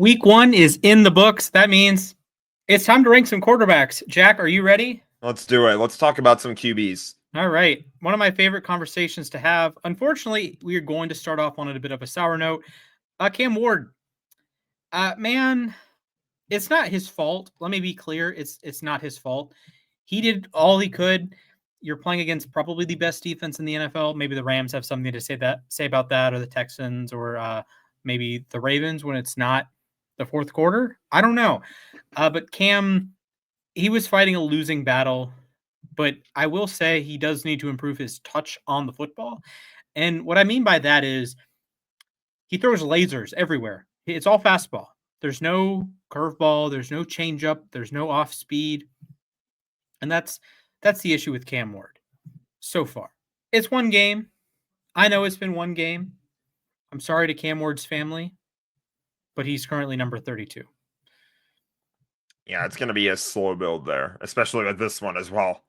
Week 1 is in the books. That means it's time to rank some quarterbacks. Jack, are you ready? Let's do it. Let's talk about some QBs. All right. One of my favorite conversations to have. Unfortunately, we are going to start off on a bit of a sour note. Cam Ward. Man, it's not his fault. Let me be clear. It's not his fault. He did all he could. You're playing against probably the best defense in the NFL. Maybe the Rams have something to say about that, or the Texans, or maybe the Ravens when it's not the fourth quarter. I don't know. But Cam, he was fighting a losing battle. But I will say he does need to improve his touch on the football. And what I mean by that is he throws lasers everywhere. It's all fastball. There's no curveball. There's no changeup. There's no off speed. And that's the issue with Cam Ward so far. It's one game. I know it's been one game. I'm sorry to Cam Ward's family, but he's currently number 32. Yeah, it's going to be a slow build there, especially with this one as well.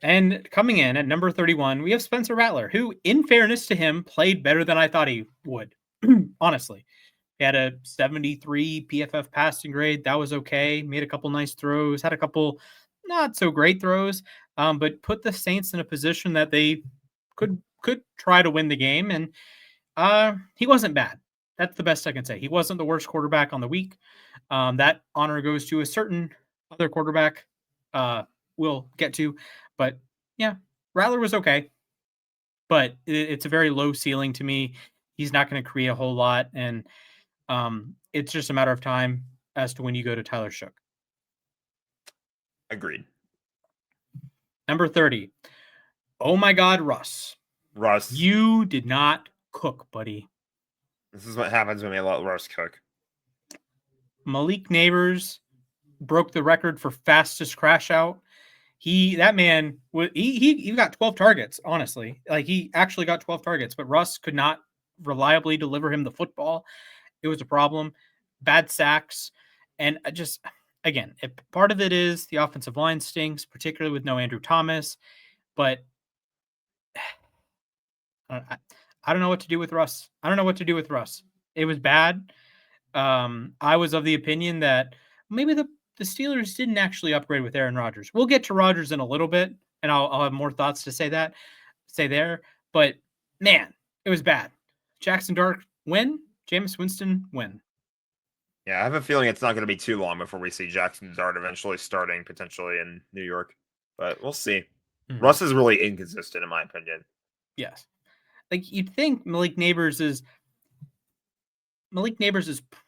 And coming in at number 31, we have Spencer Rattler, who, in fairness to him, played better than I thought he would. Honestly, he had a 73 PFF passing grade. That was okay. Made a couple nice throws. Had a couple not so great throws, but put the Saints in a position that they could try to win the game. And he wasn't bad. That's the best I can say. He wasn't the worst quarterback on the week. That honor goes to a certain other quarterback we'll get to. But yeah, Rattler was okay. But it's a very low ceiling to me. He's not going to create a whole lot. And it's just a matter of time as to when you go to Tyler Shook. Agreed. Number 30. Oh my God, Russ. Russ. You did not cook, buddy. This is what happens when we let Russ cook. Malik Neighbors broke the record for fastest crash out. He got 12 targets, honestly. Like, he actually got 12 targets, but Russ could not reliably deliver him the football. It was a problem. Bad sacks. And just, again, part of it is the offensive line stinks, particularly with no Andrew Thomas. But I don't know what to do with Russ. It was bad. I was of the opinion that maybe the Steelers didn't actually upgrade with Aaron Rodgers. We'll get to Rodgers in a little bit, and I'll have more thoughts to say there. But man, it was bad. Jackson Dart win. Jameis Winston win. Yeah, I have a feeling it's not going to be too long before we see Jackson Dart eventually starting potentially in New York, but we'll see. Mm-hmm. Russ is really inconsistent, in my opinion. Yes, like you'd think Malik Neighbors is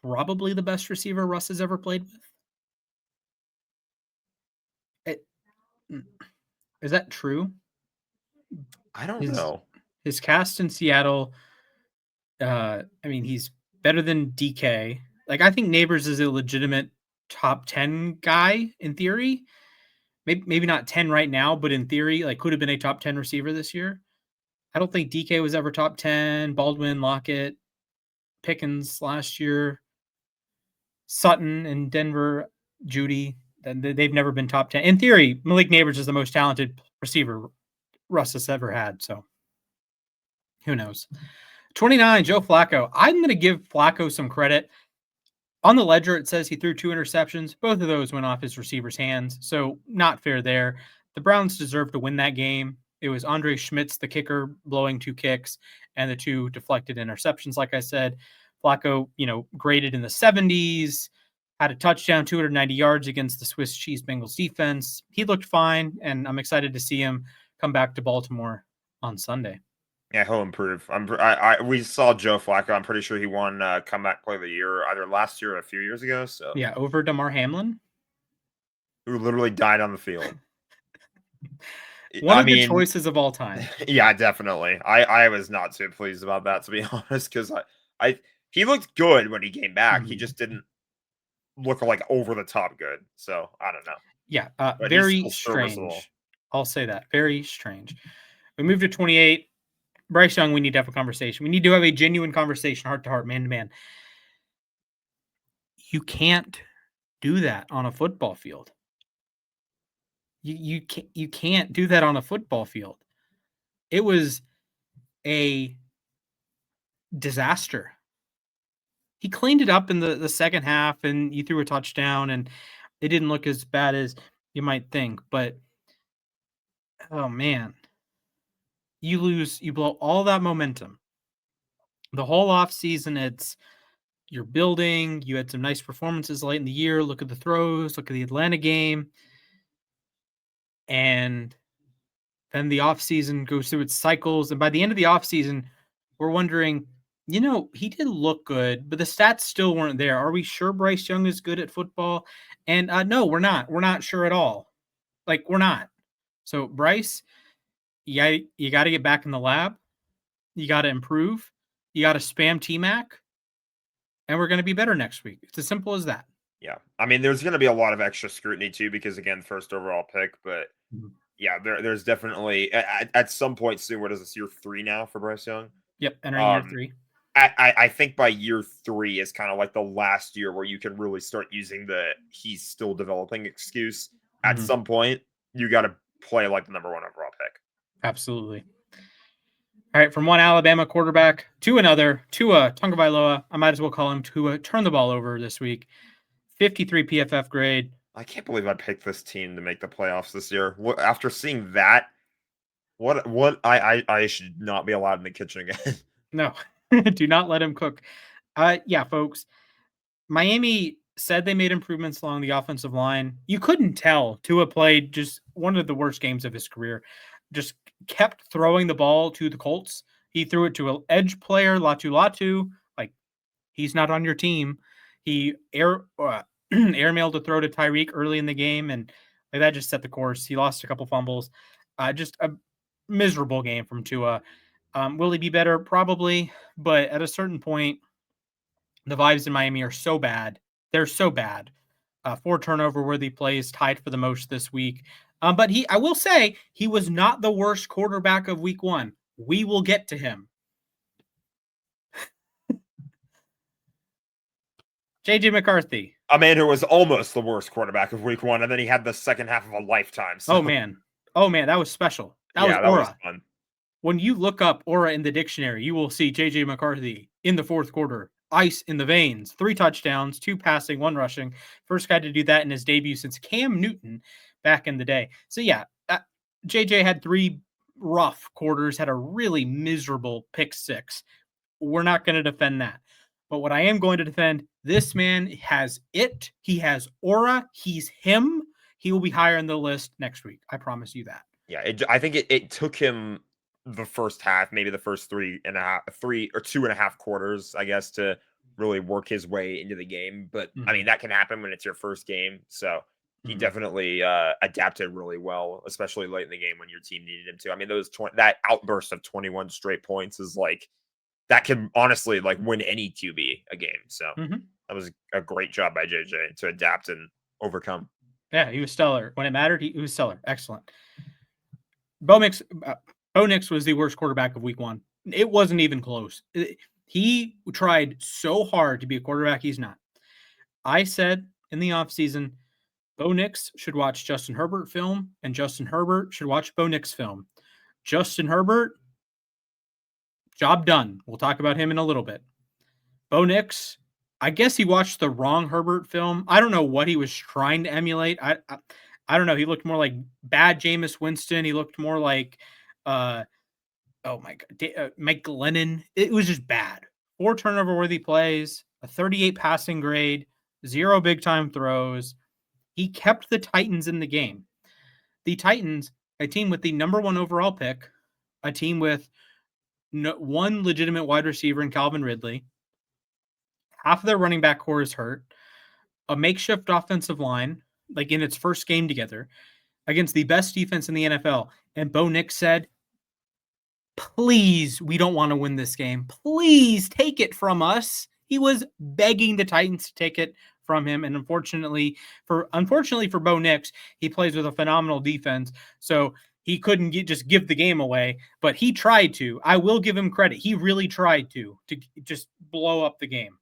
probably the best receiver Russ has ever played with. Is that true? I don't know. His cast in Seattle, he's better than DK. Like, I think Neighbors is a legitimate top 10 guy in theory. Maybe not 10 right now, but in theory, like, could have been a top 10 receiver this year. I don't think DK was ever top 10. Baldwin, Lockett, Pickens last year, Sutton in Denver, Judy. They've never been top 10. In theory, Malik Neighbors is the most talented receiver Russ has ever had. So who knows? 29, Joe Flacco. I'm going to give Flacco some credit. On the ledger, it says he threw 2 interceptions. Both of those went off his receiver's hands. So not fair there. The Browns deserved to win that game. It was Andre Schmitz, the kicker, blowing 2 kicks and the 2 deflected interceptions. Like I said, Flacco, graded in the 70s, had a touchdown, 290 yards against the Swiss Cheese Bengals defense. He looked fine, and I'm excited to see him come back to Baltimore on Sunday. Yeah, he'll improve. We saw Joe Flacco. I'm pretty sure he won comeback play of the year either last year or a few years ago. So yeah, over Damar Hamlin, who literally died on the field. One of the choices of all time. Yeah, definitely. I was not too pleased about that, to be honest, because he looked good when he came back. Mm-hmm. He just didn't look like over the top good. So I don't know. Yeah, very strange. I'll say that. Very strange. We moved to 28. Bryce Young, we need to have a conversation. We need to have a genuine conversation, heart to heart, man to man. You can't do that on a football field. You can't do that on a football field. It was a disaster. he cleaned it up in the second half, and you threw a touchdown, and it didn't look as bad as you might think. But oh man, you blow all that momentum. The whole off season, it's you're building. You had some nice performances late in the year. Look at the throws. Look at the Atlanta game, and then the off season goes through its cycles. And by the end of the off season, we're wondering, he did look good, but the stats still weren't there. Are we sure Bryce Young is good at football? And no, we're not. We're not sure at all. Like we're not. So Bryce, you got to get back in the lab. You got to improve. You got to spam T Mac, and we're going to be better next week. It's as simple as that. Yeah. I mean, there's going to be a lot of extra scrutiny too, because again, first overall pick, but Mhm. yeah, there's definitely at some point soon. What is this, year 3 now for Bryce Young? Yep, entering year Um, 3. I think by year 3 is kind of like the last year where you can really start using the he's still developing excuse. At Mhm. some point, you got to play like the number 1 overall pick. Absolutely. All right, from one Alabama quarterback to another, Tua Tagovailoa. I might as well call him Tua. Turn the ball over this week. 53 PFF grade. I can't believe I picked this team to make the playoffs this year. After seeing that, what I should not be allowed in the kitchen again. No, do not let him cook. Yeah, folks. Miami said they made improvements along the offensive line. You couldn't tell. Tua played just one of the worst games of his career. Just kept throwing the ball to the Colts. He threw it to an edge player, Latu Latu. Like, he's not on your team. He airmailed a throw to Tyreek early in the game, and like that just set the course. He lost a couple fumbles. Just a miserable game from Tua. Will he be better? Probably, but at a certain point, the vibes in Miami are so bad. They're so bad. 4 turnover worthy plays, tied for the most this week. But I will say, he was not the worst quarterback of week 1. We will get to him. JJ McCarthy. A man who was almost the worst quarterback of week 1, and then he had the second half of a lifetime. So Oh man. Oh man, that was special. That was yeah, that was aura. fun. When you look up aura in the dictionary, you will see JJ McCarthy in the fourth quarter, ice in the veins, 3 touchdowns, 2 passing, 1 rushing. First guy to do that in his debut since Cam Newton back in the day. So yeah, JJ had 3 rough quarters, had a really miserable pick 6. We're not going to defend that. But what I am going to defend, this man has it. He has aura. He's him. He will be higher in the list next week. I promise you that. Yeah, I think it took him the first half, maybe the first 3 or 2.5 quarters, I guess, to really work his way into the game. But I mean, Mhm. that can happen when it's your first game. So he Mhm. definitely adapted really well, especially late in the game when your team needed him to. I mean, that outburst of 21 straight points is like that can honestly like win any QB a game. So Mhm. that was a great job by JJ to adapt and overcome. Yeah, he was stellar. When it mattered, he was stellar. Excellent. Bo Nix, Bo Nix was the worst quarterback of week 1. It wasn't even close. He tried so hard to be a quarterback. He's not. I said in the offseason, Bo Nix should watch Justin Herbert film, and Justin Herbert should watch Bo Nix film. Justin Herbert, job done. We'll talk about him in a little bit. Bo Nix, I guess he watched the wrong Herbert film. I don't know what he was trying to emulate. I don't know. He looked more like bad Jameis Winston. He looked more like, oh my God, Mike Glennon. It was just bad. 4 turnover worthy plays, a 38 passing grade, 0 big time throws. He kept the Titans in the game. The Titans, a team with the number 1 overall pick, a team with one legitimate wide receiver in Calvin Ridley. Half of their running back core is hurt. A makeshift offensive line, like in its first game together, against the best defense in the NFL. And Bo Nix said, please, we don't want to win this game. Please take it from us. He was begging the Titans to take it from him. And unfortunately for Bo Nix, he plays with a phenomenal defense. So he couldn't just give the game away, but he tried to. I will give him credit. He really tried to just blow up the game.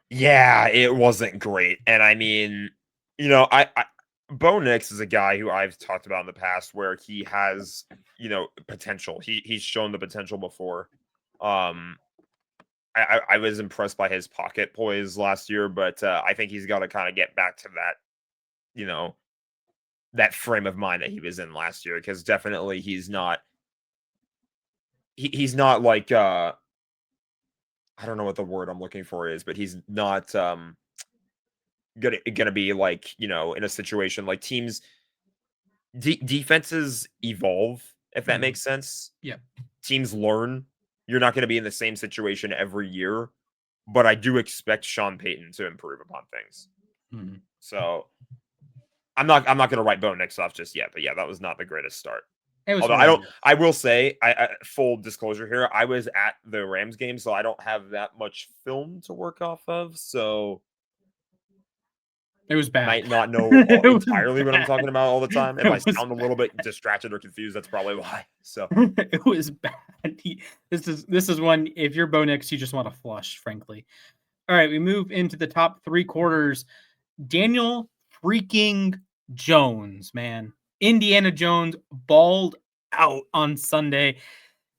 Yeah, it wasn't great. And I mean, I Bo Nix is a guy who I've talked about in the past where he has, potential. He's shown the potential before. Um, I was impressed by his pocket poise last year, but I think he's got to kind of get back to that, you know, that frame of mind that he was in last year, because definitely he's not like I don't know what the word I'm looking for is, but he's not gonna be like, in a situation like teams defenses evolve, if that Mhm. makes sense. Yeah. Teams learn. You're not going to be in the same situation every year, but I do expect Sean Payton to improve upon things. Mhm. So I'm not going to write Bo Nix off just yet, but yeah, that was not the greatest start. It was Although I don't, horrendous. I will say, full disclosure here, I was at the Rams game, so I don't have that much film to work off of. So It was I bad. might not know It was entirely what I'm bad. talking about all the time. If I It was sound a little bit bad. distracted or confused, that's probably why. So It was bad. This is one, if you're Bo Nix, you just want to flush, frankly. All right, we move into the top three quarters. Daniel freaking Jones, man. Indiana Jones balled out on Sunday,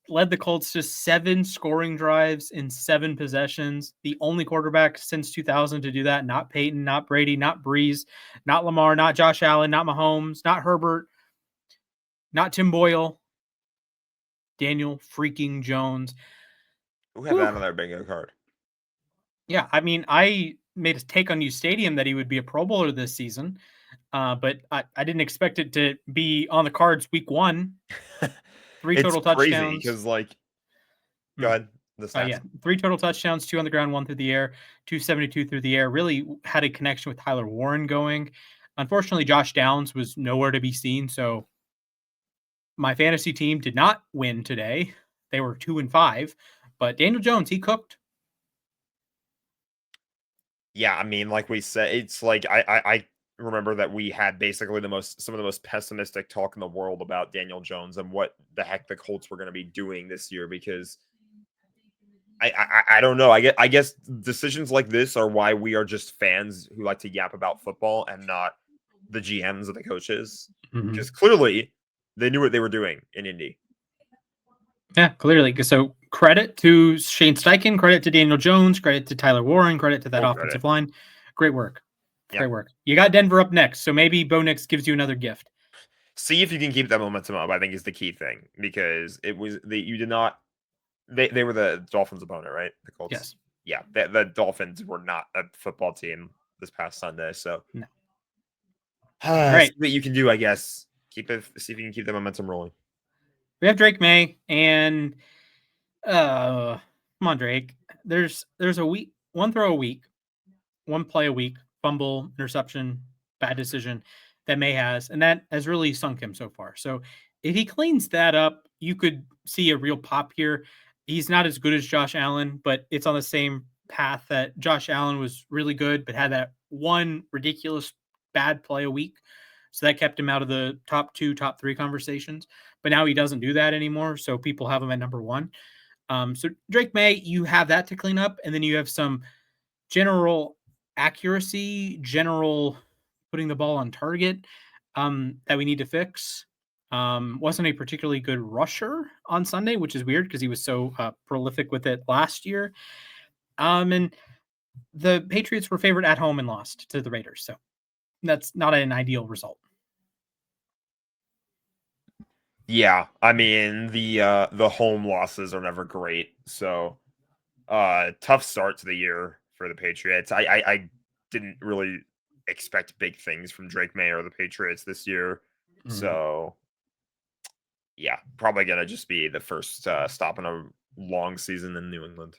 led the Colts to 7 scoring drives in 7 possessions. The only quarterback since 2000 to do that. Not Peyton, not Brady, not Breeze, not Lamar, not Josh Allen, not Mahomes, not Herbert, not Tim Boyle. Daniel freaking Jones. who have Whew. that on their bingo card? Yeah, I mean, I made a take on U Stadium that he would be a Pro Bowler this season, but I didn't expect it to be on the cards week 1. 3 It's total crazy touchdowns. because, like, go Mm. ahead. The Yeah, stats. 3 total touchdowns, 2 on the ground, 1 through the air, 272 through the air. Really had a connection with Tyler Warren going. Unfortunately, Josh Downs was nowhere to be seen, so my fantasy team did not win today. They were 2-5, but Daniel Jones, he cooked. Yeah, I mean, like we said, it's like I remember that we had basically some of the most pessimistic talk in the world about Daniel Jones and what the heck the Colts were going to be doing this year, because I don't know. I guess decisions like this are why we are just fans who like to yap about football and not the GMs or the coaches, because Mhm. clearly they knew what they were doing in Indy. Yeah, clearly. So credit to Shane Steichen, credit to Daniel Jones, credit to Tyler Warren, credit to that Full credit. offensive line. Great work. Yeah. Great work. You got Denver up next, so maybe Bo Nix gives you another gift. See if you can keep that momentum up, I think, is the key thing, because it was you did not. They were the Dolphins' opponent, right? The Colts. Yes. Yeah, the Dolphins were not a football team this past Sunday, so No. All see right. what you can do, I guess. See if you can keep the momentum rolling. We have Drake May and come on, Drake. There's a week, one throw a week, one play a week, fumble, interception, bad decision that May has, and that has really sunk him so far. So if he cleans that up, you could see a real pop here. He's not as good as Josh Allen, but it's on the same path that Josh Allen was really good, but had that one ridiculous bad play a week. So that kept him out of the top 2, top 3 conversations. But now he doesn't do that anymore. So people have him at number 1. So Drake May, you have that to clean up, and then you have some general accuracy, general putting the ball on target that we need to fix. Wasn't a particularly good rusher on Sunday, which is weird because he was so prolific with it last year. And the Patriots were favored at home and lost to the Raiders, so that's not an ideal result. Yeah, I mean the home losses are never great, so tough start to the year for the Patriots. I didn't really expect big things from Drake May or the Patriots this year, Mhm. so yeah, probably gonna just be the first stop in a long season in New England.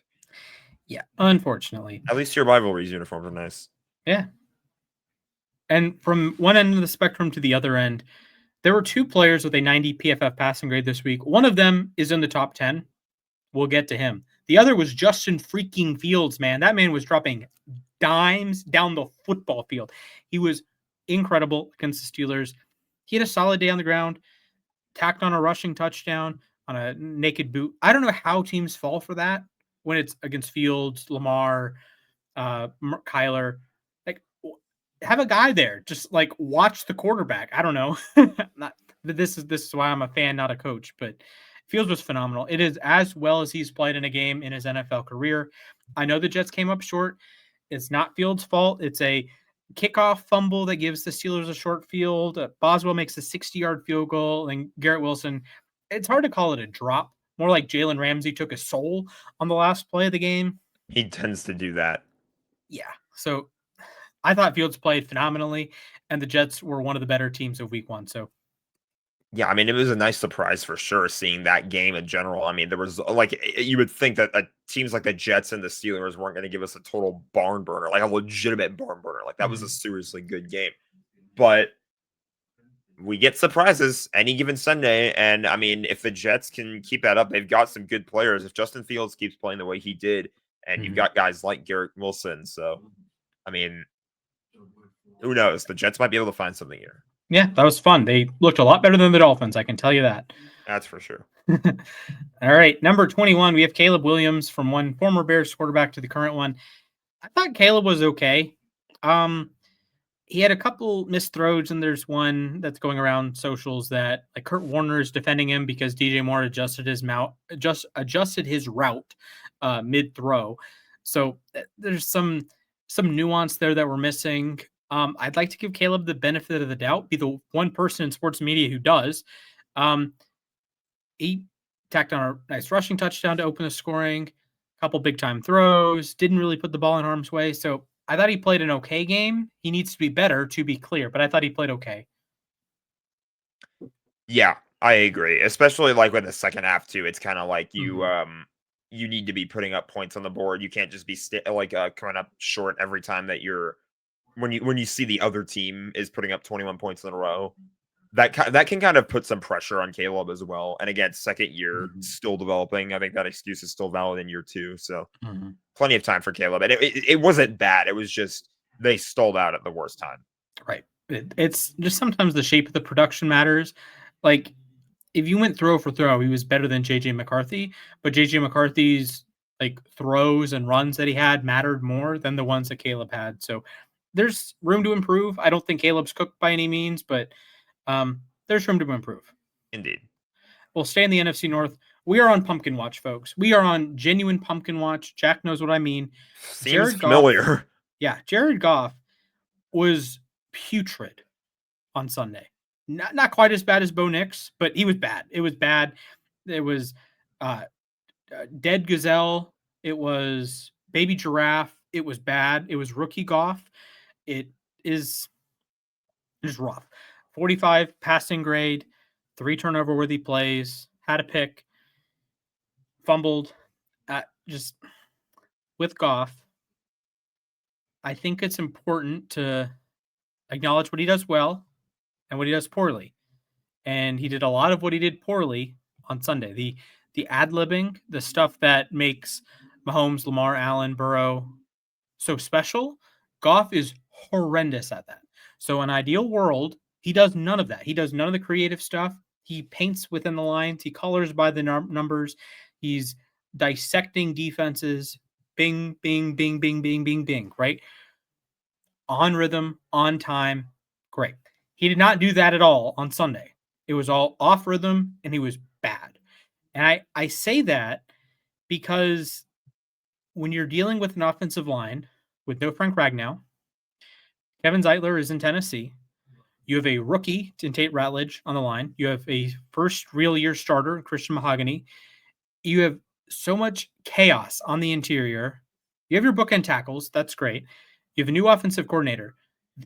Yeah, unfortunately. At least your rivalries uniforms are nice. Yeah. And from one end of the spectrum to the other end, there were 2 players with a 90 PFF passing grade this week. One of them is in the top 10. We'll get to him. The other was Justin freaking Fields, man. That man was dropping dimes down the football field. He was incredible against the Steelers. He had a solid day on the ground, tacked on a rushing touchdown on a naked boot. I don't know how teams fall for that when it's against Fields, Lamar, Kyler. Like, have a guy there. Just like watch the quarterback. I don't know. Not, this is why I'm a fan, not a coach. But Fields was phenomenal. It is as well as he's played in a game in his NFL career. I know the Jets came up short. It's not Fields' fault. It's a kickoff fumble that gives the Steelers a short field. Boswell makes a 60-yard field goal, and Garrett Wilson. It's hard to call it a drop. More like Jalen Ramsey took a soul on the last play of the game. He tends to do that. Yeah. So I thought Fields played phenomenally, and the Jets were one of the better teams of week one. So Yeah, I mean, it was a nice surprise for sure seeing that game in general. I mean, there was like you would think that teams like the Jets and the Steelers weren't going to give us a total barn burner, like a legitimate barn burner. Like that was a seriously good game. But we get surprises any given Sunday. And I mean, if the Jets can keep that up, they've got some good players. If Justin Fields keeps playing the way he did, and you've got guys like Garrett Wilson. So, I mean, who knows? The Jets might be able to find something here. yeah, that was fun. They looked a lot better than the Dolphins, I can tell you that. That's for sure. All right, number 21, we have Caleb Williams, from one former Bears quarterback to the current one. I thought Caleb was okay. He had a couple missed throws, and there's one that's going around socials that like Kurt Warner is defending him because DJ Moore adjusted his route mid throw. So there's some nuance there that we're missing. I'd like to give Caleb the benefit of the doubt, be the one person in sports media who does. He tacked on a nice rushing touchdown to open the scoring, a couple big time throws, didn't really put the ball in harm's way. So I thought he played an okay game. He needs to be better, to be clear, but I thought he played okay. Yeah, I agree. Especially like with the second half too. It's kind of like you need to be putting up points on the board. You can't just be coming up short every time that you're when you see the other team is putting up 21 points in a row. That can kind of put some pressure on Caleb as well. And again, second year, still developing. I think that excuse is still valid in year two. So plenty of time for Caleb. And it wasn't bad. It was just they stalled out at the worst time. Right. It's just sometimes the shape of the production matters. Like if you went throw for throw, he was better than JJ McCarthy, but JJ McCarthy's like throws and runs that he had mattered more than the ones that Caleb had. So there's room to improve. I don't think Caleb's cooked by any means, but there's room to improve. Indeed. We'll stay in the NFC North. We are on pumpkin watch, folks. We are on genuine pumpkin watch. Jack knows what I mean. Seems familiar. Goff, yeah, Jared Goff was putrid on Sunday. Not quite as bad as Bo Nix, but he was bad. It was bad. It was dead gazelle. It was baby giraffe. It was bad. It was rookie Goff. It is just rough. 45 passing grade, 3 turnover worthy plays, had a pick, fumbled. Just with Goff, I think it's important to acknowledge what he does well and what he does poorly. And he did a lot of what he did poorly on Sunday. The ad-libbing, the stuff that makes Mahomes, Lamar, Allen, Burrow so special, Goff is horrendous at that. So in an ideal world, he does none of that. He does none of the creative stuff. He paints within the lines. He colors by the numbers. He's dissecting defenses. Bing, bing, bing, bing, bing, bing, bing, right? On rhythm, on time. Great. He did not do that at all on Sunday. It was all off rhythm, and he was bad. And I say that because when you're dealing with an offensive line with no Frank Ragnow, Kevin Zeitler is in Tennessee. You have a rookie in Tate Ratledge on the line. You have a first real year starter, Christian Mahogany. You have so much chaos on the interior. You have your bookend tackles. That's great. You have a new offensive coordinator.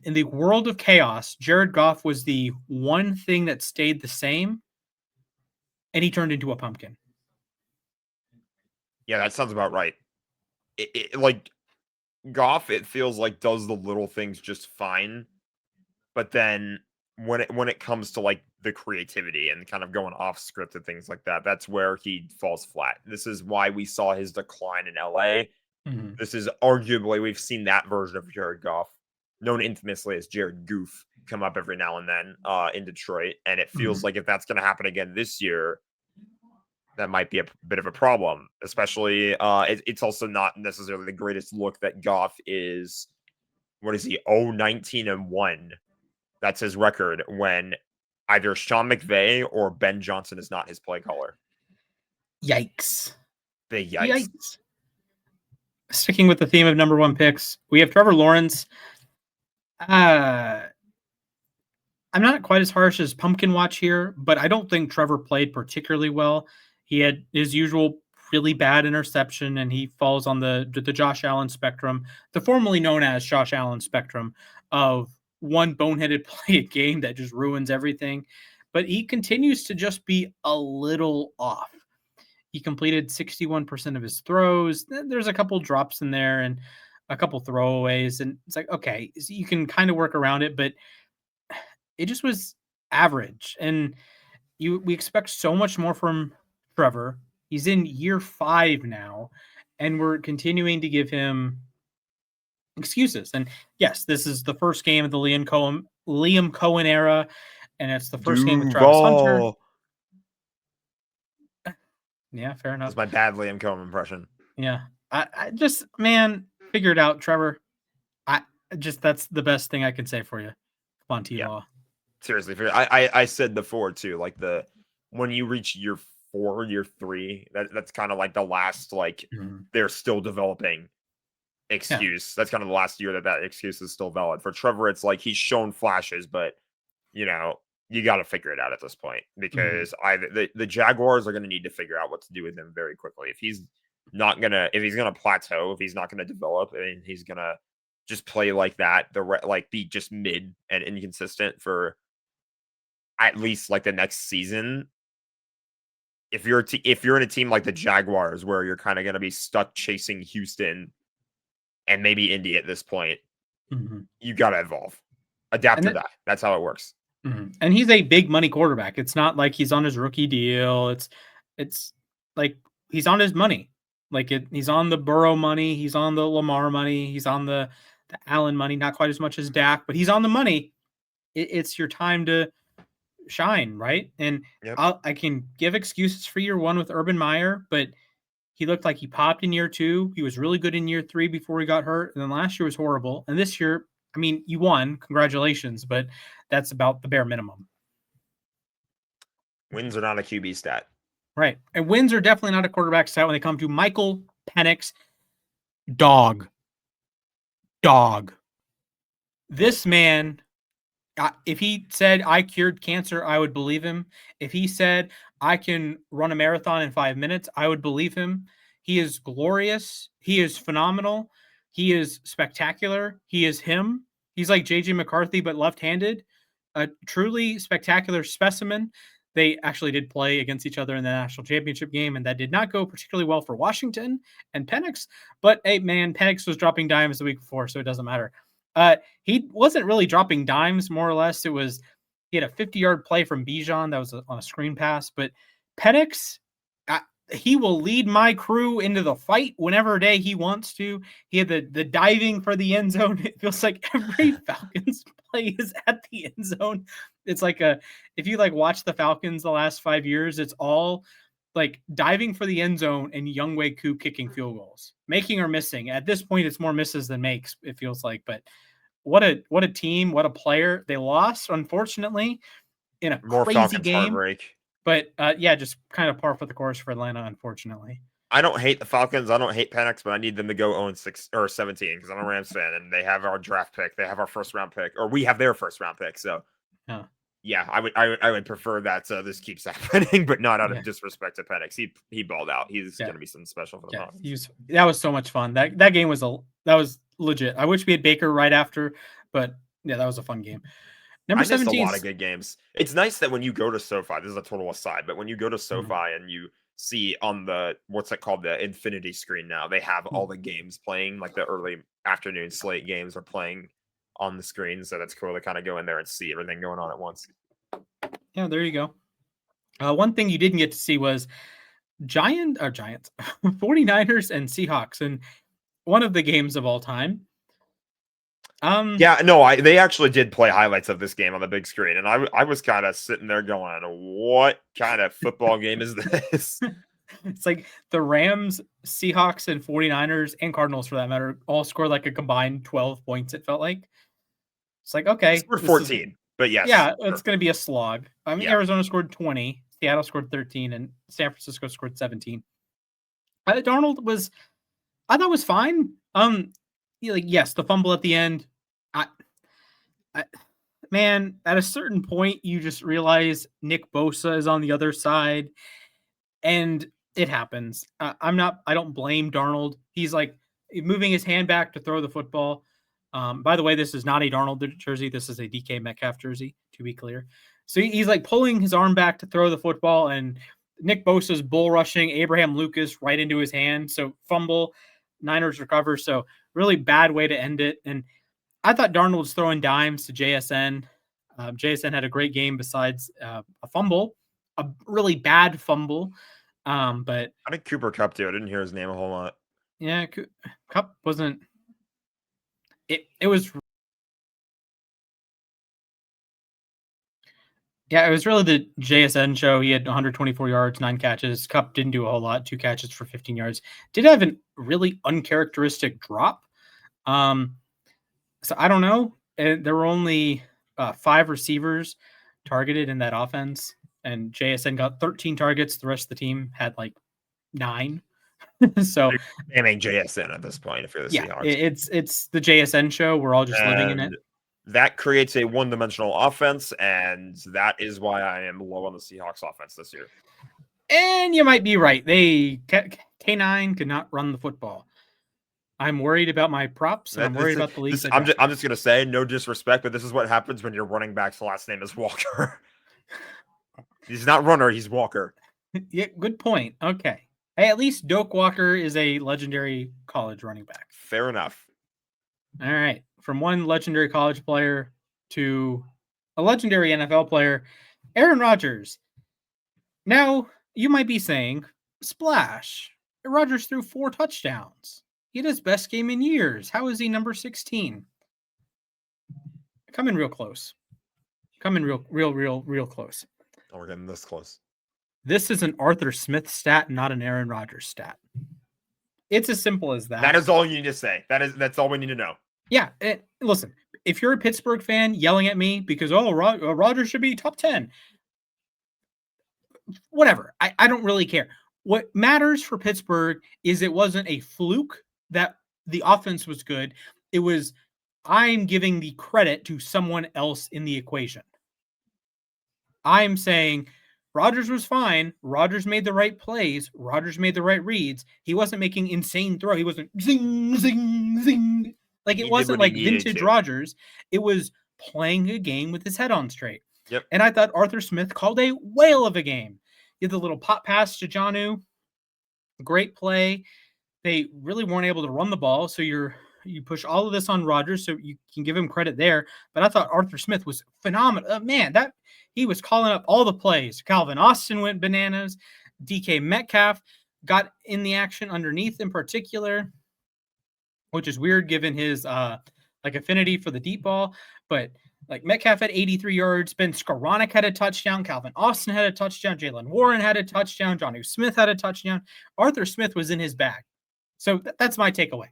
In the world of chaos, Jared Goff was the one thing that stayed the same, and he turned into a pumpkin. Yeah, that sounds about right. Like Goff, it feels like does the little things just fine, but then when it comes to like the creativity and kind of going off script and things like that, that's where he falls flat. This is why we saw his decline in LA. This is arguably we've seen that version of Jared Goff, known infamously as Jared Goof, come up every now and then in Detroit, and it feels like if that's going to happen again this year, that might be a bit of a problem. Especially, it's also not necessarily the greatest look that Goff is. What is he? 19-1. That's his record when either Sean McVay or Ben Johnson is not his play caller. Yikes. Big yikes. Yikes. Sticking with the theme of number one picks, we have Trevor Lawrence. Uh, I'm not quite as harsh as Pumpkin Watch here, but I don't think Trevor played particularly well. He had his usual really bad interception, and he falls on the Josh Allen spectrum, the formerly known as Josh Allen spectrum of one boneheaded play a game that just ruins everything. But he continues to just be a little off. He completed 61% of his throws. There's a couple drops in there and a couple throwaways, and it's like, okay, so you can kind of work around it, but it just was average. And we expect so much more from Trevor. He's in year 5 now, and we're continuing to give him excuses. And yes, this is the first game of the Liam Cohen era, and it's the first game with Travis Hunter. Duval. Yeah, fair enough. That's my bad Liam Cohen impression. Yeah. I just, man, figure it out, Trevor. I just, that's the best thing I can say for you. Come on, Yeah. T-Law. Seriously, I said before too, like when you reach year 4, year 3, that's kind of like the last, like, they're still developing excuse. That's kind of the last year that excuse is still valid. For Trevor, it's like he's shown flashes, but you got to figure it out at this point, because the Jaguars are going to need to figure out what to do with him very quickly. If he's gonna plateau, if he's not gonna develop, and he's gonna just play like that, be just mid and inconsistent for at least like the next season. If you're in a team like the Jaguars, where you're kind of going to be stuck chasing Houston and maybe Indy at this point, you got to evolve, adapt to that. That's how it works. And he's a big money quarterback. It's not like he's on his rookie deal. It's like he's on his money. He's on the Burrow money. He's on the Lamar money. He's on the Allen money. Not quite as much as Dak, but he's on the money. It's your time to shine, right? And I can give excuses for year 1 with Urban Meyer, but he looked like he popped in year 2. He was really good in year 3 before he got hurt, and then last year was horrible. And this year, I mean, you won, congratulations, but that's about the bare minimum. Wins are not a QB stat, right? And wins are definitely not a quarterback stat when they come to Michael Penix. Dog. This man, if he said I cured cancer, I would believe him. If he said I can run a marathon in 5 minutes, I would believe him. He is glorious. He is phenomenal. He is spectacular. He is him. He's like JJ McCarthy, but left-handed. A truly spectacular specimen. They actually did play against each other in the national championship game, and that did not go particularly well for Washington and Penix. But hey, man, Penix was dropping dimes the week before, so it doesn't matter. He wasn't really dropping dimes, more or less. He had a 50-yard play from Bijan that was on a screen pass. But Penix, he will lead my crew into the fight whenever day he wants to. He had the diving for the end zone. It feels like every Falcons play is at the end zone. It's like if you watch the Falcons the last 5 years, it's all like diving for the end zone and Younghoe Koo kicking field goals, making or missing. At this point, it's more misses than makes, it feels like. But what a team, what a player. They lost, unfortunately, in a more crazy Falcons game. Heartbreak. But just kind of par for the course for Atlanta, unfortunately. I don't hate the Falcons. I don't hate Penix, but I need them to go 0-6 or 17 because I'm a Rams fan, and they have our draft pick. They have our first round pick, or we have their first round pick. So, yeah, I would prefer that this keeps happening, but not out of disrespect to Penix. He balled out. He's going to be something special for the Falcons. That was so much fun. That game was legit. I wish we had Baker right after, but yeah, that was a fun game. Number 17. A lot of good games. It's nice that when you go to SoFi, this is a total aside, but when you go to SoFi and you see on the what's it called, the infinity screen now, they have all the games playing, like the early afternoon slate games are playing on the screen, so that's cool to kind of go in there and see everything going on at once. Yeah, there you go. One thing you didn't get to see was Giants 49ers and Seahawks, and one of the games of all time. They actually did play highlights of this game on the big screen, and I was kind of sitting there going, what kind of football game is this? It's like the Rams, Seahawks, and 49ers, and Cardinals, for that matter, all scored like a combined 12 points, it felt like. It's like, okay. Scored 14, but yes. Yeah, it's going to be a slog. Arizona scored 20. Seattle scored 13, and San Francisco scored 17. Darnold was, I thought was fine. Yes, the fumble at the end. I, I, man, at a certain point, you just realize Nick Bosa is on the other side, and it happens. I don't blame Darnold. He's like moving his hand back to throw the football. By the way, this is not a Darnold jersey. This is a DK Metcalf jersey, to be clear. So he's like pulling his arm back to throw the football, and Nick Bosa's bull rushing Abraham Lucas right into his hand. So fumble, Niners recover. So really bad way to end it. And I thought Darnold was throwing dimes to JSN. JSN had a great game besides a fumble, a really bad fumble. But How did Cooper Cup do? I didn't hear his name a whole lot. yeah, Cup wasn't. It was. Yeah, it was really the JSN show. He had 124 yards, 9 catches. Cup didn't do a whole lot, 2 catches for 15 yards. Did have a really uncharacteristic drop. So I don't know. There were only 5 receivers targeted in that offense, and JSN got 13 targets. The rest of the team had like 9. So Spamming JSN at this point if you're the Seahawks. It's the JSN show. We're all just living in it. That creates a one-dimensional offense, and that is why I am low on the Seahawks offense this year. And you might be right. K9 could not run the football. I'm worried about my props, and I'm worried about the leagues. I'm just gonna say, no disrespect, but this is what happens when your running back's last name is Walker. He's not Runner, he's Walker. Yeah, good point. Okay. Hey, at least Doak Walker is a legendary college running back. Fair enough. All right. From one legendary college player to a legendary NFL player, Aaron Rodgers. Now, you might be saying, splash. Rodgers threw 4 touchdowns. He had his best game in years. How is he number 16? Come in real close. Come in real close. Oh, we're getting this close. This is an Arthur Smith stat, not an Aaron Rodgers stat. It's as simple as that. That is all you need to say. That's all we need to know. Yeah. Listen, if you're a Pittsburgh fan yelling at me because, Rodgers should be top 10, whatever. I don't really care. What matters for Pittsburgh is it wasn't a fluke that the offense was good. It was, I'm giving the credit to someone else in the equation. I'm saying Rodgers was fine. Rodgers made the right plays. Rodgers made the right reads. He wasn't making insane throw. He wasn't zing, zing, zing. Like it wasn't like vintage Rodgers. It was playing a game with his head on straight. Yep. And I thought Arthur Smith called a whale of a game. He had the little pop pass to Jonnu. Great play. They really weren't able to run the ball. So you push all of this on Rodgers, so you can give him credit there. But I thought Arthur Smith was phenomenal. Man, he was calling up all the plays. Calvin Austin went bananas. DK Metcalf got in the action underneath in particular, which is weird given his affinity for the deep ball. But like Metcalf had 83 yards. Ben Skoranek had a touchdown. Calvin Austin had a touchdown. Jalen Warren had a touchdown. Jonnu Smith had a touchdown. Arthur Smith was in his bag. So that's my takeaway.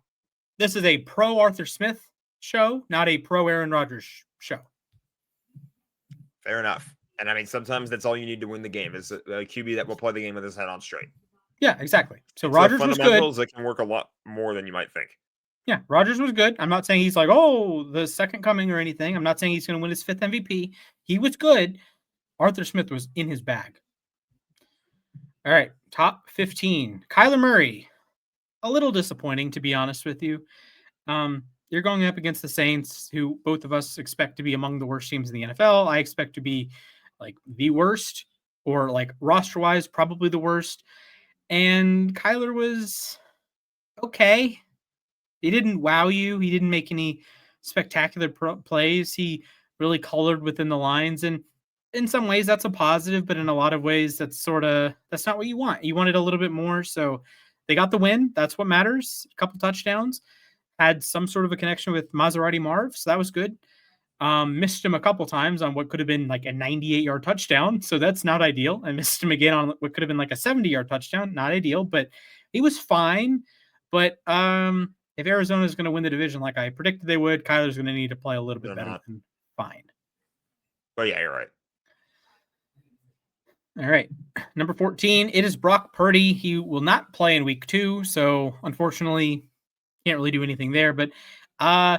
This is a pro Arthur Smith show, not a pro Aaron Rodgers show. Fair enough. And I mean, sometimes that's all you need to win the game is a QB that will play the game with his head on straight. Yeah, exactly. So Rodgers was good. That can work a lot more than you might think. Yeah, Rodgers was good. I'm not saying he's like, the second coming or anything. I'm not saying he's going to win his 5th MVP. He was good. Arthur Smith was in his bag. All right, top 15. Kyler Murray. A little disappointing, to be honest with you. You're going up against the Saints, who both of us expect to be among the worst teams in the NFL. I expect to be like the worst, or like roster-wise, probably the worst. And Kyler was okay. He didn't wow you. He didn't make any spectacular plays. He really colored within the lines. And in some ways, that's a positive, but in a lot of ways, that's not what you want. You wanted a little bit more. So they got the win. That's what matters. A couple touchdowns. Had some sort of a connection with Maserati Marv. So that was good. Missed him a couple times on what could have been like a 98-yard touchdown. So that's not ideal. I missed him again on what could have been like a 70-yard touchdown. Not ideal, but he was fine. But if Arizona is going to win the division like I predicted they would, Kyler's going to need to play a little bit better than fine. But yeah, you're right. All right. Number 14, it is Brock Purdy. He will not play in week 2, so unfortunately can't really do anything there, but uh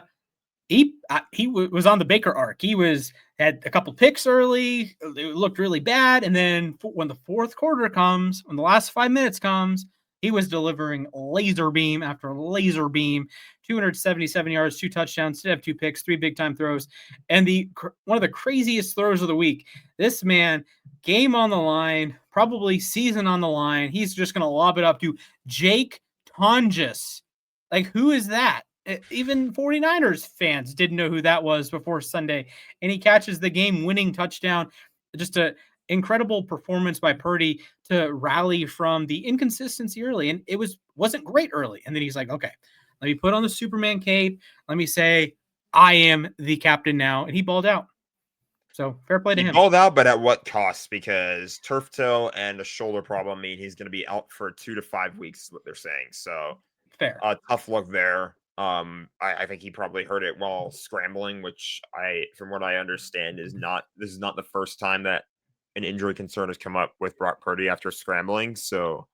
was on the Baker arc. He was had a couple picks early. It looked really bad, and then when the fourth quarter comes, when the last 5 minutes comes, he was delivering laser beam after laser beam. 277 yards, 2 touchdowns, did have 2 picks, 3 big time throws, and the one of the craziest throws of the week. This man, game on the line, probably season on the line. He's just going to lob it up to Jake Tonjes. Like, who is that? Even 49ers fans didn't know who that was before Sunday. And he catches the game winning touchdown. Just a incredible performance by Purdy to rally from the inconsistency early. And it wasn't great early. And then he's like, okay, let me put on the Superman cape. Let me say, I am the captain now. And he balled out. So fair play to He him. balled out, but at what cost? Because turf toe and a shoulder problem mean he's going to be out for 2 to 5 weeks, is what they're saying. So Fair. tough luck there. I think he probably hurt it while scrambling, which from what I understand, this is not the first time that an injury concern has come up with Brock Purdy after scrambling. So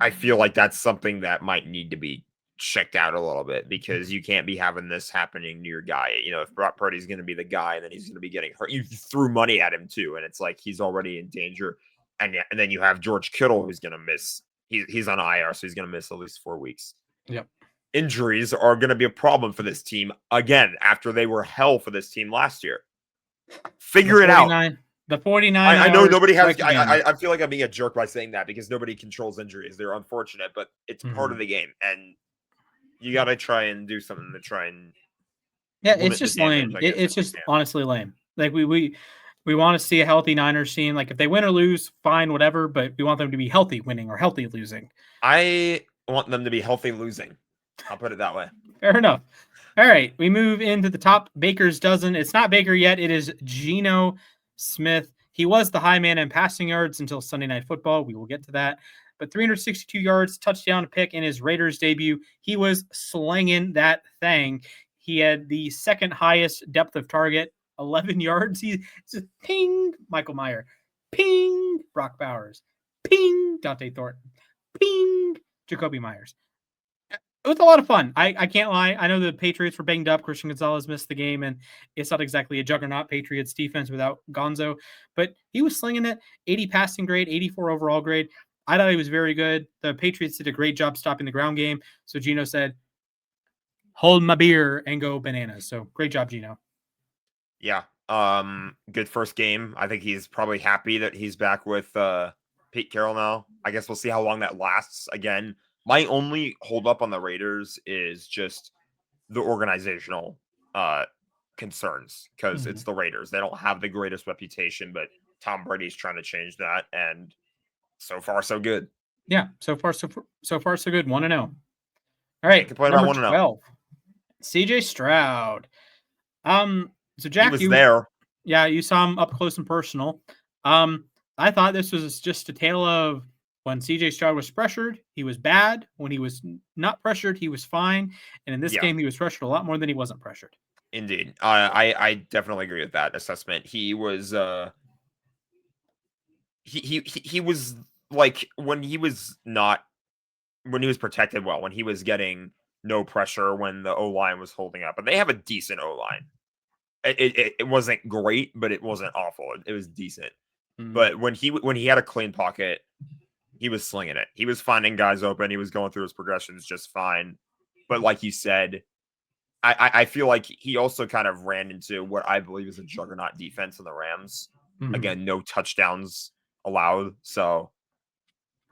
I feel like that's something that might need to be checked out a little bit because you can't be having this happening to your guy. You know, if Brock Purdy's going to be the guy, then he's going to be getting hurt. You threw money at him too, and it's like he's already in danger. And then you have George Kittle who's going to miss. He's on IR, so he's going to miss at least 4 weeks. Yep. Injuries are going to be a problem for this team again after they were hell for this team last year. Figure it out. The 49. I know nobody has. I feel like I'm being a jerk by saying that because nobody controls injuries. They're unfortunate, but it's part of the game, and you got to try and do something to try and. Yeah, it's just lame. It's just honestly lame. Like we want to see a healthy Niners team. Like if they win or lose, fine, whatever. But we want them to be healthy winning or healthy losing. I want them to be healthy losing. I'll put it that way. Fair enough. All right, we move into the top Baker's dozen. It's not Baker yet. It is Geno Smith. He was the high man in passing yards until Sunday Night Football. We will get to that. But 362 yards, touchdown pick in his Raiders debut. He was slinging that thing. He had the second highest depth of target, 11 yards. He's ping, Michael Mayer. Ping, Brock Bowers. Ping, Dante Thornton. Ping, Jacoby Myers. It was a lot of fun. I can't lie. I know the Patriots were banged up. Christian Gonzalez missed the game, and it's not exactly a juggernaut Patriots defense without Gonzo, but he was slinging it. 80 passing grade, 84 overall grade. I thought he was very good. The Patriots did a great job stopping the ground game. So Geno said, hold my beer and go bananas. So great job, Geno. Yeah. Good first game. I think he's probably happy that he's back with Pete Carroll now. I guess we'll see how long that lasts. Again, my only hold up on the Raiders is just the organizational concerns because it's the Raiders. They don't have the greatest reputation, but Tom Brady's trying to change that, and so far so good. Yeah, so far so good. 1-0. All right, number 12. CJ Stroud. So Jack, he was there. Yeah, you saw him up close and personal. I thought this was just a tale of when CJ Stroud was pressured, he was bad. When he was not pressured, he was fine. And in this game, he was pressured a lot more than he wasn't pressured. Indeed. I definitely agree with that assessment. He was he was like when he was protected well, when he was getting no pressure, when the O-line was holding up. And they have a decent O-line. It wasn't great, but it wasn't awful. It was decent. But when he had a clean pocket, he was slinging it. He was finding guys open. He was going through his progressions just fine. But like you said, I feel like he also kind of ran into what I believe is a juggernaut defense in the Rams. Again, no touchdowns allowed. So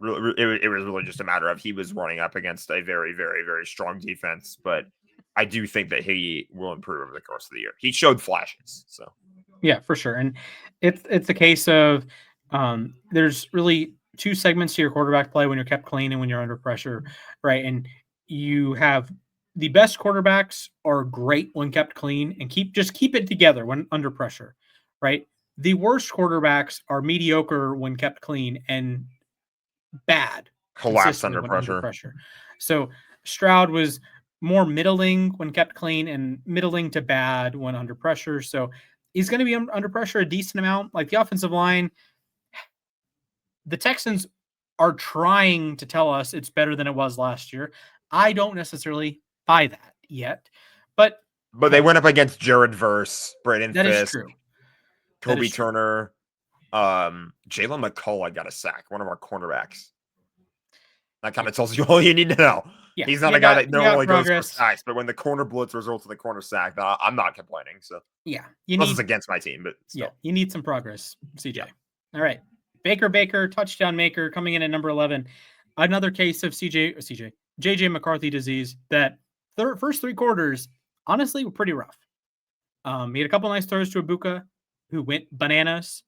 it was really just a matter of he was running up against a very, very, very strong defense. But I do think that he will improve over the course of the year. He showed flashes. So yeah, for sure. And it's a case of there's really two segments to your quarterback play when you're kept clean and when you're under pressure, right? And you have the best quarterbacks are great when kept clean and keep it together when under pressure, right? The worst quarterbacks are mediocre when kept clean and bad collapse under pressure. So Stroud was more middling when kept clean and middling to bad when under pressure. So He's going to be under pressure a decent amount. Like the offensive line, the Texans are trying to tell us it's better than it was last year. I don't necessarily buy that yet, but they hey, went up against Jared Verse, Braden that is Fisk, true. That is Kobe true. Turner, Jalen McCullough got a sack, one of our cornerbacks. That kind Yeah. of tells you all you need to know. Yeah. He's not a guy that You got normally goes for progress. sacks, but when the corner blitz results in the corner sack, I'm not complaining. So Yeah. unless it's against my team, but still. You need some progress, CJ. Yeah. All right. Baker, touchdown maker, coming in at number 11. Another case of JJ McCarthy disease that first 3 quarters, honestly, were pretty rough. He had a couple nice throws to Ibuka, who went bananas.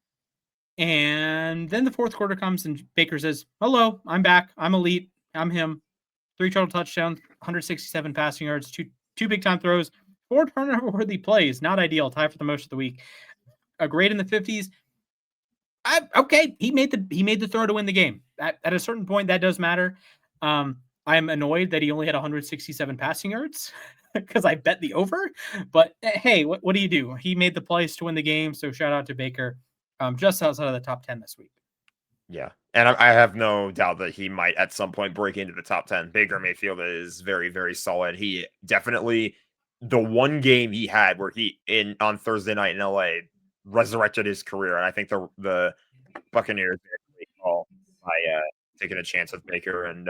And then the fourth quarter comes and Baker says, "Hello, I'm back. I'm elite. I'm him." 3 total touchdowns, 167 passing yards, two big time throws, 4 turnover worthy plays. Not ideal. Tie for the most of the week. A grade in the 50s. Okay, he made the throw to win the game. At a certain point, that does matter. I'm annoyed that he only had 167 passing yards because I bet the over. But hey, what do you do? He made the plays to win the game. So shout out to Baker, just outside of the top 10 this week. Yeah. And I have no doubt that he might at some point break into the top 10. Baker Mayfield is very, very solid. He definitely, the one game he had where on Thursday night in LA resurrected his career. And I think the Buccaneers made a great call by taking a chance with Baker. And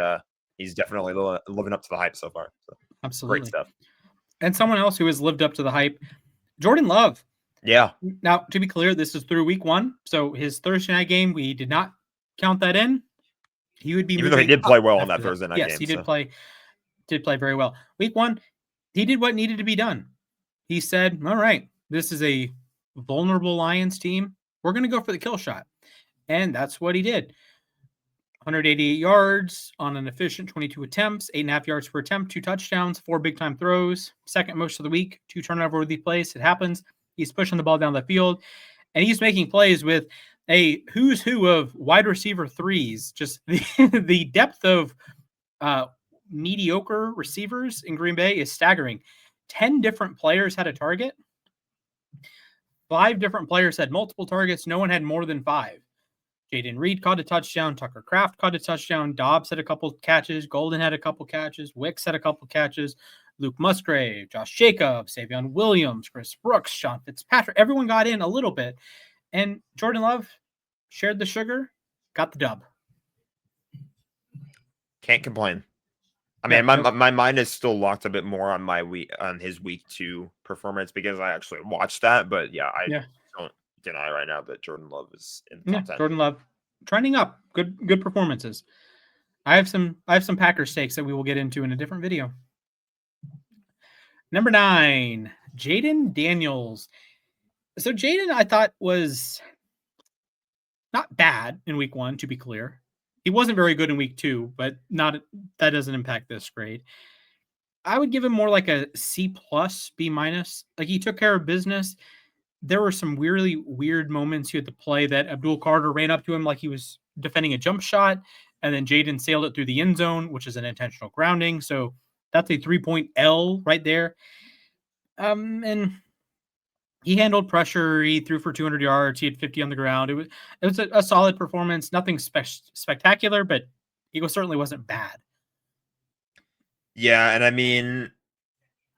he's definitely living up to the hype so far. So, great Absolutely. stuff. And someone else who has lived up to the hype, Jordan Love. Yeah. Now, to be clear, this is through week 1. So his Thursday night game, we did not count that in. He would be Even though he moving did up play well on after that that. Thursday night Yes, game. he did play very well. Week 1, he did what needed to be done. He said, "All right, this is a vulnerable Lions team. We're going to go for the kill shot." And that's what he did. 188 yards on an efficient 22 attempts, 8.5 yards per attempt, 2 touchdowns, 4 big time throws, second most of the week, 2 turnover worthy plays. It happens. He's pushing the ball down the field, and he's making plays with a who's who of wide receiver threes. Just the depth of mediocre receivers in Green Bay is staggering. 10 different players had a target. 5 different players had multiple targets. No one had more than 5. Jaden Reed caught a touchdown. Tucker Kraft caught a touchdown. Dobbs had a couple catches. Golden had a couple catches. Wicks had a couple catches. Luke Musgrave, Josh Jacobs, Savion Williams, Chris Brooks, Sean Fitzpatrick. Everyone got in a little bit. And Jordan Love shared the sugar, got the dub. Can't complain. I mean, my mind is still locked a bit more on his week 2 performance because I actually watched that. But yeah, I don't deny right now that Jordan Love is in the top 10. Jordan Love trending up. Good performances. I have some Packers stakes that we will get into in a different video. Number 9, Jaden Daniels. So Jaden, I thought, was not bad in week 1, to be clear. He wasn't very good in week 2, but that doesn't impact this grade. I would give him more like a C+, B-. Like, he took care of business. There were some really weird moments he had to play that Abdul Carter ran up to him like he was defending a jump shot, and then Jaden sailed it through the end zone, which is an intentional grounding. So that's a 3-point L right there. And he handled pressure. He threw for 200 yards. He had 50 on the ground. It was a solid performance. Nothing spectacular, but he certainly wasn't bad. Yeah, and I mean,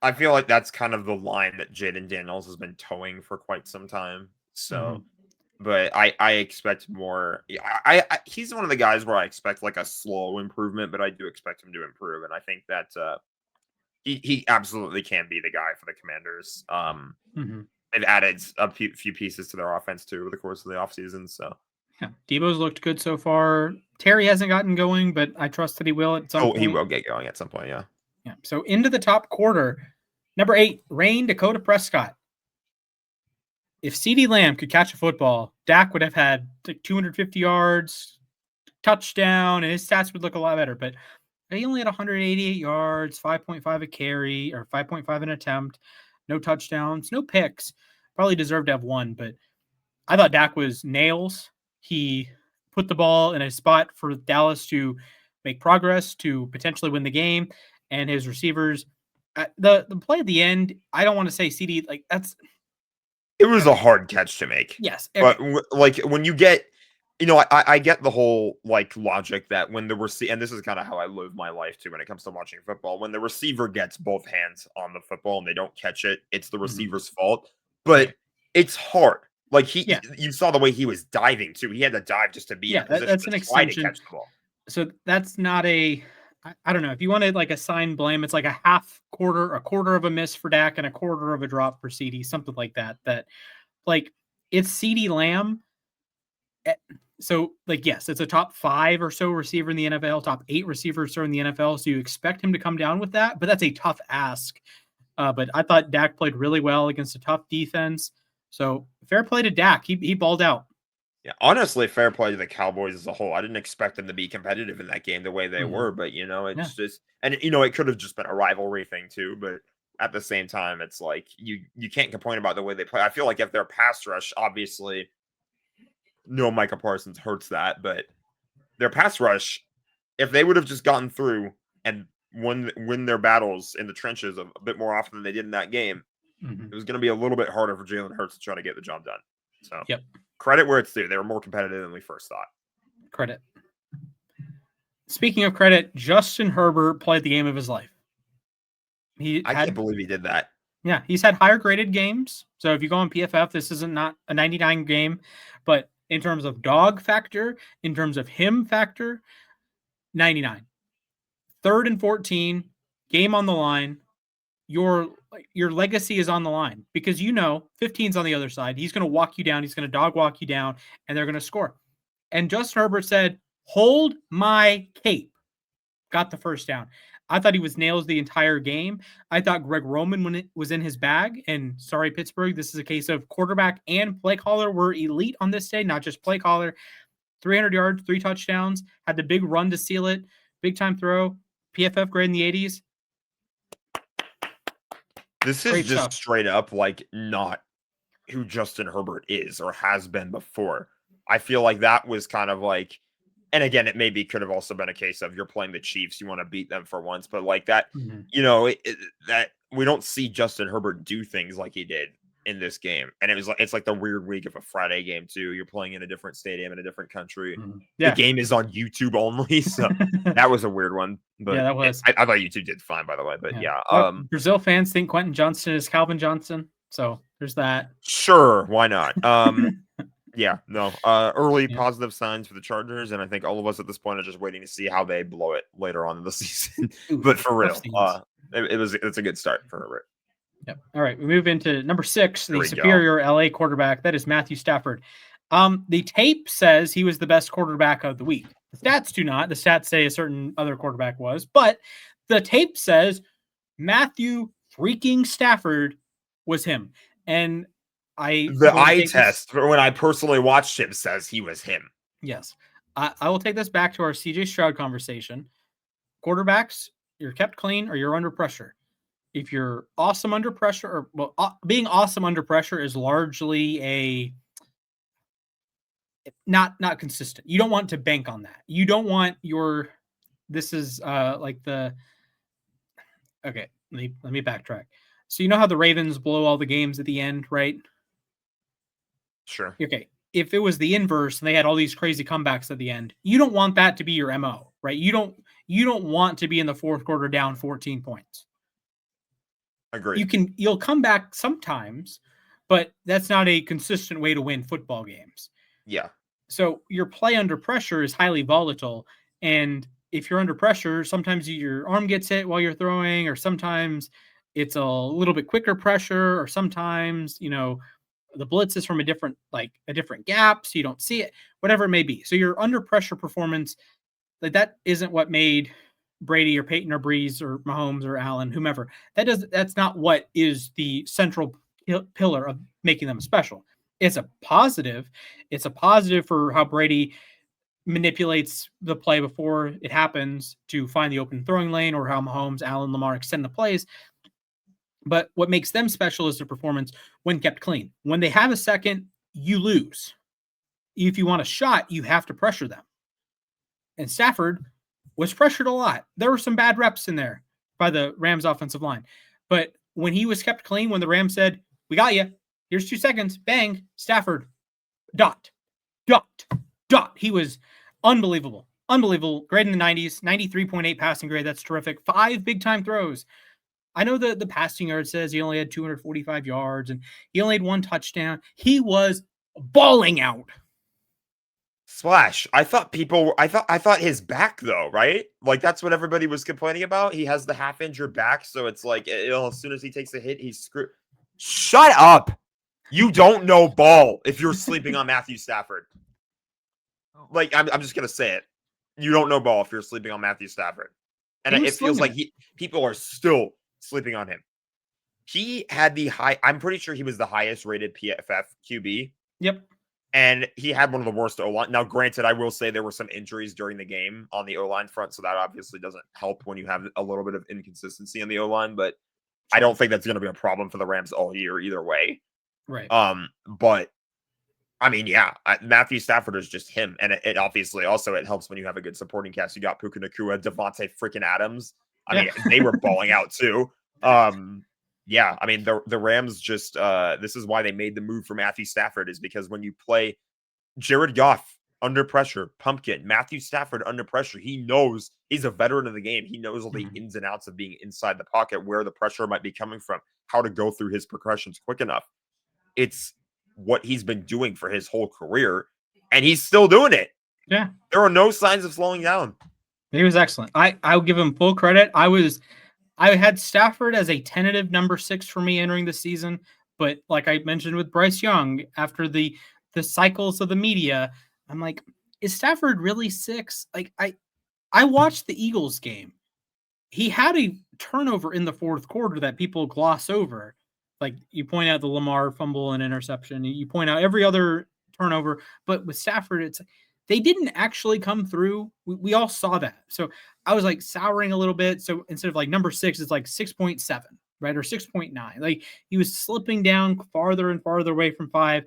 I feel like that's kind of the line that Jaden Daniels has been towing for quite some time. So, but I expect more. He's one of the guys where I expect like a slow improvement, but I do expect him to improve, and I think that he absolutely can be the guy for the Commanders. They've added a few pieces to their offense too over the course of the offseason. So yeah, Debo's looked good so far. Terry hasn't gotten going, but I trust that he will at some point. He will get going at some point. Yeah. Yeah. So into the top quarter, number 8, Rain Dakota Prescott. If CeeDee Lamb could catch a football, Dak would have had like 250 yards, touchdown, and his stats would look a lot better. But he only had 188 yards, 5.5 a carry, or 5.5 an attempt, no touchdowns, no picks. Probably deserved to have one, but I thought Dak was nails. He put the ball in a spot for Dallas to make progress, to potentially win the game, and his receivers. The play at the end, I don't want to say CD, like, that's It was a Okay. hard catch to make. Yes. But Okay. like when you get, I get the whole like logic that when the receiver, and this is kind of how I live my life too when it comes to watching football. When the receiver gets both hands on the football and they don't catch it, it's the Mhm. receiver's fault. Right. But it's hard. Like Yeah. you saw the way he was diving too. He had to dive just to be in a Yeah. position That's to an try to extension. catch the ball. So that's not a. I don't know if you wanted like assign blame. It's like a half quarter, a quarter of a miss for Dak, and a quarter of a drop for CD, something like that. That like it's CD Lamb. eh, So like yes, it's a top 5 or so receiver in the NFL, top 8 receiver or so in the NFL. So you expect him to come down with that, but that's a tough ask. But I thought Dak played really well against a tough defense. So fair play to Dak. He balled out. Yeah, honestly, fair play to the Cowboys as a whole. I didn't expect them to be competitive in that game the way they Mhm. were, but Yeah. it's just, and it could have just been a rivalry thing too. But at the same time, it's like you can't complain about the way they play. I feel like if their pass rush, obviously, no Micah Parsons hurts that, but their pass rush, if they would have just gotten through and win their battles in the trenches a bit more often than they did in that game, Mhm. it was going to be a little bit harder for Jalen Hurts to try to get the job done. So Yep. credit where it's due. They were more competitive than we first thought. Credit. Speaking of credit, Justin Herbert played the game of his life. He I can't had believe he did that. Yeah, he's had higher graded games. So if you go on PFF, this isn't not a 99 game, but in terms of dog factor, in terms of him factor, 99. Third and 14, game on the line. Your legacy is on the line because 15's on the other side. He's going to walk you down. He's going to dog walk you down, and they're going to score. And Justin Herbert said, "Hold my cape." Got the first down. I thought he was nails the entire game. I thought Greg Roman when it was in his bag. And sorry, Pittsburgh, this is a case of quarterback and play caller were elite on this day, not just play caller. 300 yards, 3 touchdowns, had the big run to seal it, big time throw. PFF grade in the 80s. This is Great just stuff. straight up like not who Justin Herbert is or has been before. I feel like that was kind of like, and again, it maybe could have also been a case of you're playing the Chiefs, you want to beat them for once, but like that, Mhm. that we don't see Justin Herbert do things like he did in this game. And it's like the weird week of a Friday game too. You're playing in a different stadium in a different country. Mhm. The Yeah. game is on YouTube only, so that was a weird one. Yeah, But that was. I thought YouTube did fine, by the way. But Yeah. yeah, Brazil fans think Quentin Johnston is Calvin Johnson. So there's that. sure, why not? Yeah, no. Early Yeah. positive signs for the Chargers, and I think all of us at this point are just waiting to see how they blow it later on in the season. But Oof. for Tough real, scenes. it's a good start for Herbert. Yep. All right. We move into number 6, Here the we go. superior LA quarterback. That is Matthew Stafford. The tape says he was the best quarterback of the week. The stats do not. The stats say a certain other quarterback was, but the tape says Matthew freaking Stafford was him. And I The will eye take this. test for when I personally watched him says he was him. Yes. I will take this back to our CJ Stroud conversation. Quarterbacks, you're kept clean or you're under pressure. If you're awesome under pressure, being awesome under pressure is largely a not consistent. You don't want to bank on that. You don't want your this is like the okay. Let me backtrack. So you know how the Ravens blow all the games at the end, right? Sure. Okay. If it was the inverse and they had all these crazy comebacks at the end, you don't want that to be your MO, right? You don't want to be in the fourth quarter down 14 points. Agreed. You'll come back sometimes, but that's not a consistent way to win football games. Yeah. So your play under pressure is highly volatile, and if you're under pressure, sometimes your arm gets hit while you're throwing, or sometimes it's a little bit quicker pressure, or sometimes the blitz is from a different gap, so you don't see it, whatever it may be. So your under pressure performance, like that isn't what made Brady or Peyton or Breeze or Mahomes or Allen, whomever. That's not what is the central pillar of making them special. It's a positive. It's a positive for how Brady manipulates the play before it happens to find the open throwing lane, or how Mahomes, Allen, Lamar extend the plays. But what makes them special is their performance when kept clean. When they have a second, you lose. If you want a shot, you have to pressure them. And Stafford was pressured a lot. There were some bad reps in there by the Rams offensive line. But when he was kept clean, when the Rams said, "We got you," Here's 2 seconds. Bang. Stafford. Dot. Dot. Dot. He was unbelievable. Unbelievable. Grade in the 90s. 93.8 passing grade. That's terrific. 5 big time throws. I know the passing yard says he only had 245 yards and he only had 1 touchdown. He was balling out. Splash. I thought his back though, right? Like that's what everybody was complaining about. He has the half injured back, so it's like as soon as he takes a hit, he's screwed. Shut up. You don't know ball if you're sleeping on Matthew Stafford. Like I'm just gonna say it. You don't know ball if you're sleeping on Matthew Stafford. And He was it feels slinging like it. people are still sleeping on him. He had the high, I'm pretty sure he was the highest rated PFF QB. Yep. And he had one of the worst O line. Now, granted, I will say there were some injuries during the game on the O line front, so that obviously doesn't help when you have a little bit of inconsistency in the O line. But I don't think that's going to be a problem for the Rams all year either way. Right. But I mean, yeah, Matthew Stafford is just him, and it obviously also it helps when you have a good supporting cast. You got Puka Nacua, Devontae freaking Adams. I mean, they were balling out too. Yeah, I mean the Rams just this is why they made the move for Matthew Stafford is because when you play Jared Goff under pressure, pumpkin, Matthew Stafford under pressure, he knows he's a veteran of the game. He knows all the ins and outs of being inside the pocket, where the pressure might be coming from, how to go through his progressions quick enough. It's what he's been doing for his whole career, and he's still doing it. Yeah. There are no signs of slowing down. He was excellent. I'll give him full credit. I had Stafford as a tentative number 6 for me entering the season, but like I mentioned with Bryce Young, after the cycles of the media, I'm like, is Stafford really 6? Like I watched the Eagles game. He had a turnover in the fourth quarter that people gloss over. Like you point out the Lamar fumble and interception, you point out every other turnover, but with Stafford, it's they didn't actually come through. We all saw that. So I was like souring a little bit. So instead of like number 6, it's like 6.7, right? Or 6.9. Like he was slipping down farther and farther away from 5.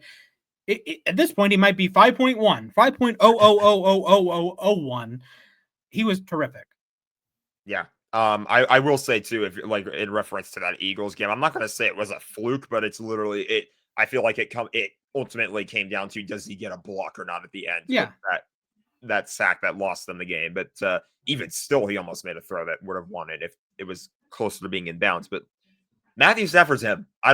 At this point, he might be 5.1, 5.0000001. He was terrific. Yeah. I will say too, if like in reference to that Eagles game, I'm not gonna say it was a fluke, but it's literally it. I feel like it ultimately came down to does he get a block or not at the end with Yeah. that sack that lost them the game. But even still, he almost made a throw that would have won it if it was closer to being in bounds. But Matthew Stafford's him. I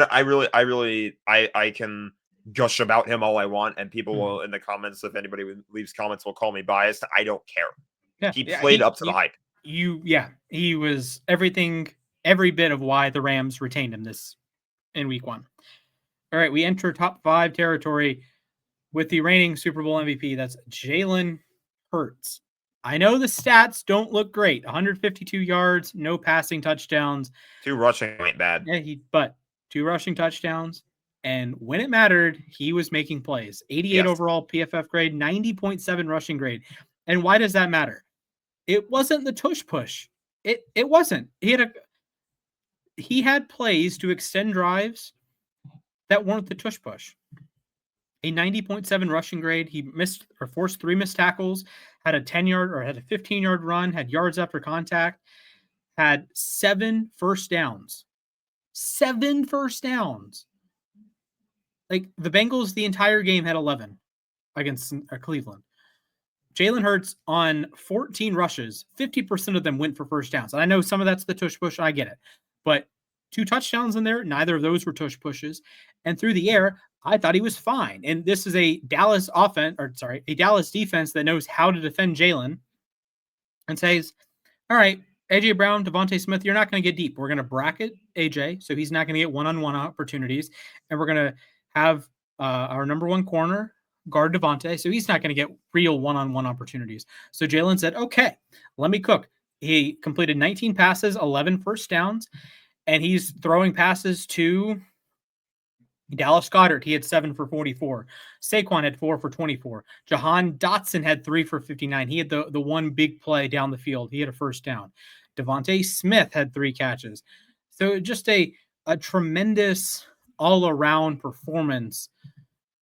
can gush about him all I want, and people will in the comments, if anybody leaves comments, will call me biased. I don't care. Yeah. He Yeah. played up to the hype. He was everything, every bit of why the Rams retained him in week 1. All right, we enter top 5 territory with the reigning Super Bowl MVP. That's Jalen Hurts. I know the stats don't look great. 152 yards, no passing touchdowns. 2 rushing ain't bad. Yeah, but 2 rushing touchdowns. And when it mattered, he was making plays. 88 overall PFF grade, 90.7 rushing grade. And why does that matter? It wasn't the tush push. It wasn't. He had plays to extend drives that weren't the tush push. A 90.7 rushing grade. He missed or forced 3 missed tackles, had a 10-yard or had a 15-yard run, had yards after contact, had 7 first downs. 7 first downs. Like the Bengals, the entire game had 11 against Cleveland. Jalen Hurts on 14 rushes, 50% of them went for first downs. And I know some of that's the tush push. I get it. But 2 touchdowns in there, neither of those were tush pushes. And through the air, I thought he was fine. And this is a Dallas defense that knows how to defend Jalen and says, all right, A.J. Brown, Devontae Smith, you're not going to get deep. We're going to bracket A.J., so he's not going to get one-on-one opportunities. And we're going to have our number 1 corner guard Devontae, so he's not going to get real one-on-one opportunities. So Jalen said, okay, let me cook. He completed 19 passes, 11 first downs, and he's throwing passes to Dallas Goedert. He had 7 for 44. Saquon had 4 for 24. Jahan Dotson had 3 for 59. He had the one big play down the field. He had a first down. Devontae Smith had 3 catches. So just a tremendous all-around performance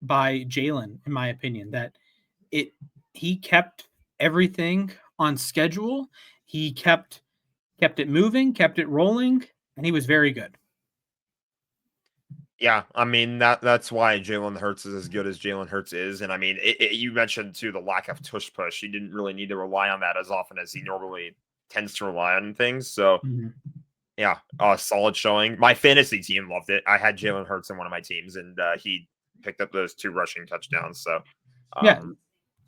by Jalen, in my opinion, that he kept everything on schedule. He kept it moving, kept it rolling, and he was very good. Yeah, I mean that's why Jalen Hurts is as good as Jalen Hurts is, and I mean you mentioned too the lack of tush push. He didn't really need to rely on that as often as he normally tends to rely on things. So Mhm. yeah, solid showing. My fantasy team loved it. I had Jalen Hurts in one of my teams, and he picked up those 2 rushing touchdowns. So Yeah. um,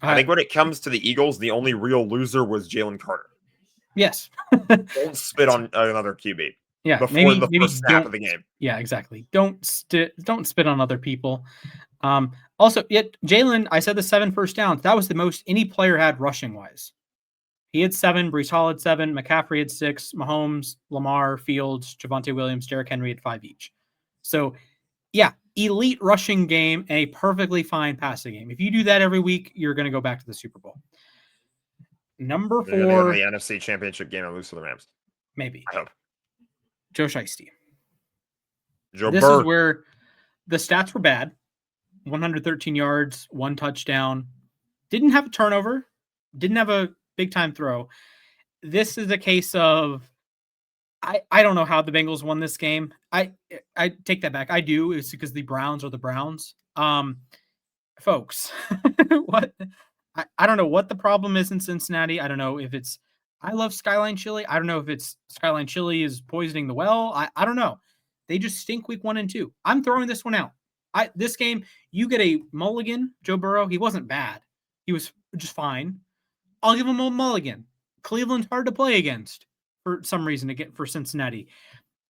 I Uh, think when it comes to the Eagles, the only real loser was Jalen Carter. yes. Don't spit on another QB Yeah, before maybe the maybe first snap of don't. the game. Yeah, exactly. Don't spit on other people. Also, yet Jalen, I said the 7 first downs. That was the most any player had rushing wise. He had 7. Brees Hall had 7. McCaffrey had 6. Mahomes, Lamar, Fields, Javante Williams, Derrick Henry had 5 each. So yeah, elite rushing game and a perfectly fine passing game. If you do that every week, you're going to go back to the Super Bowl. Number They're going to go to the 4, NFC Championship game and lose to the Rams. maybe I hope. Joe Shiesty. Joe This is Burr. where the stats were bad. 113 yards, 1 touchdown. Didn't have a turnover. Didn't have a big time throw. This is a case of I don't know how the Bengals won this game. I take that back. I do. It's because the Browns are the Browns. Folks, what I don't know what the problem is in Cincinnati. I don't know if it's I love Skyline Chili. I don't know if it's Skyline Chili is poisoning the well. I don't know. They just stink week 1 and 2. I'm throwing this one out. This game, you get a mulligan, Joe Burrow. He wasn't bad. He was just fine. I'll give him a mulligan. Cleveland's hard to play against for some reason to get for Cincinnati.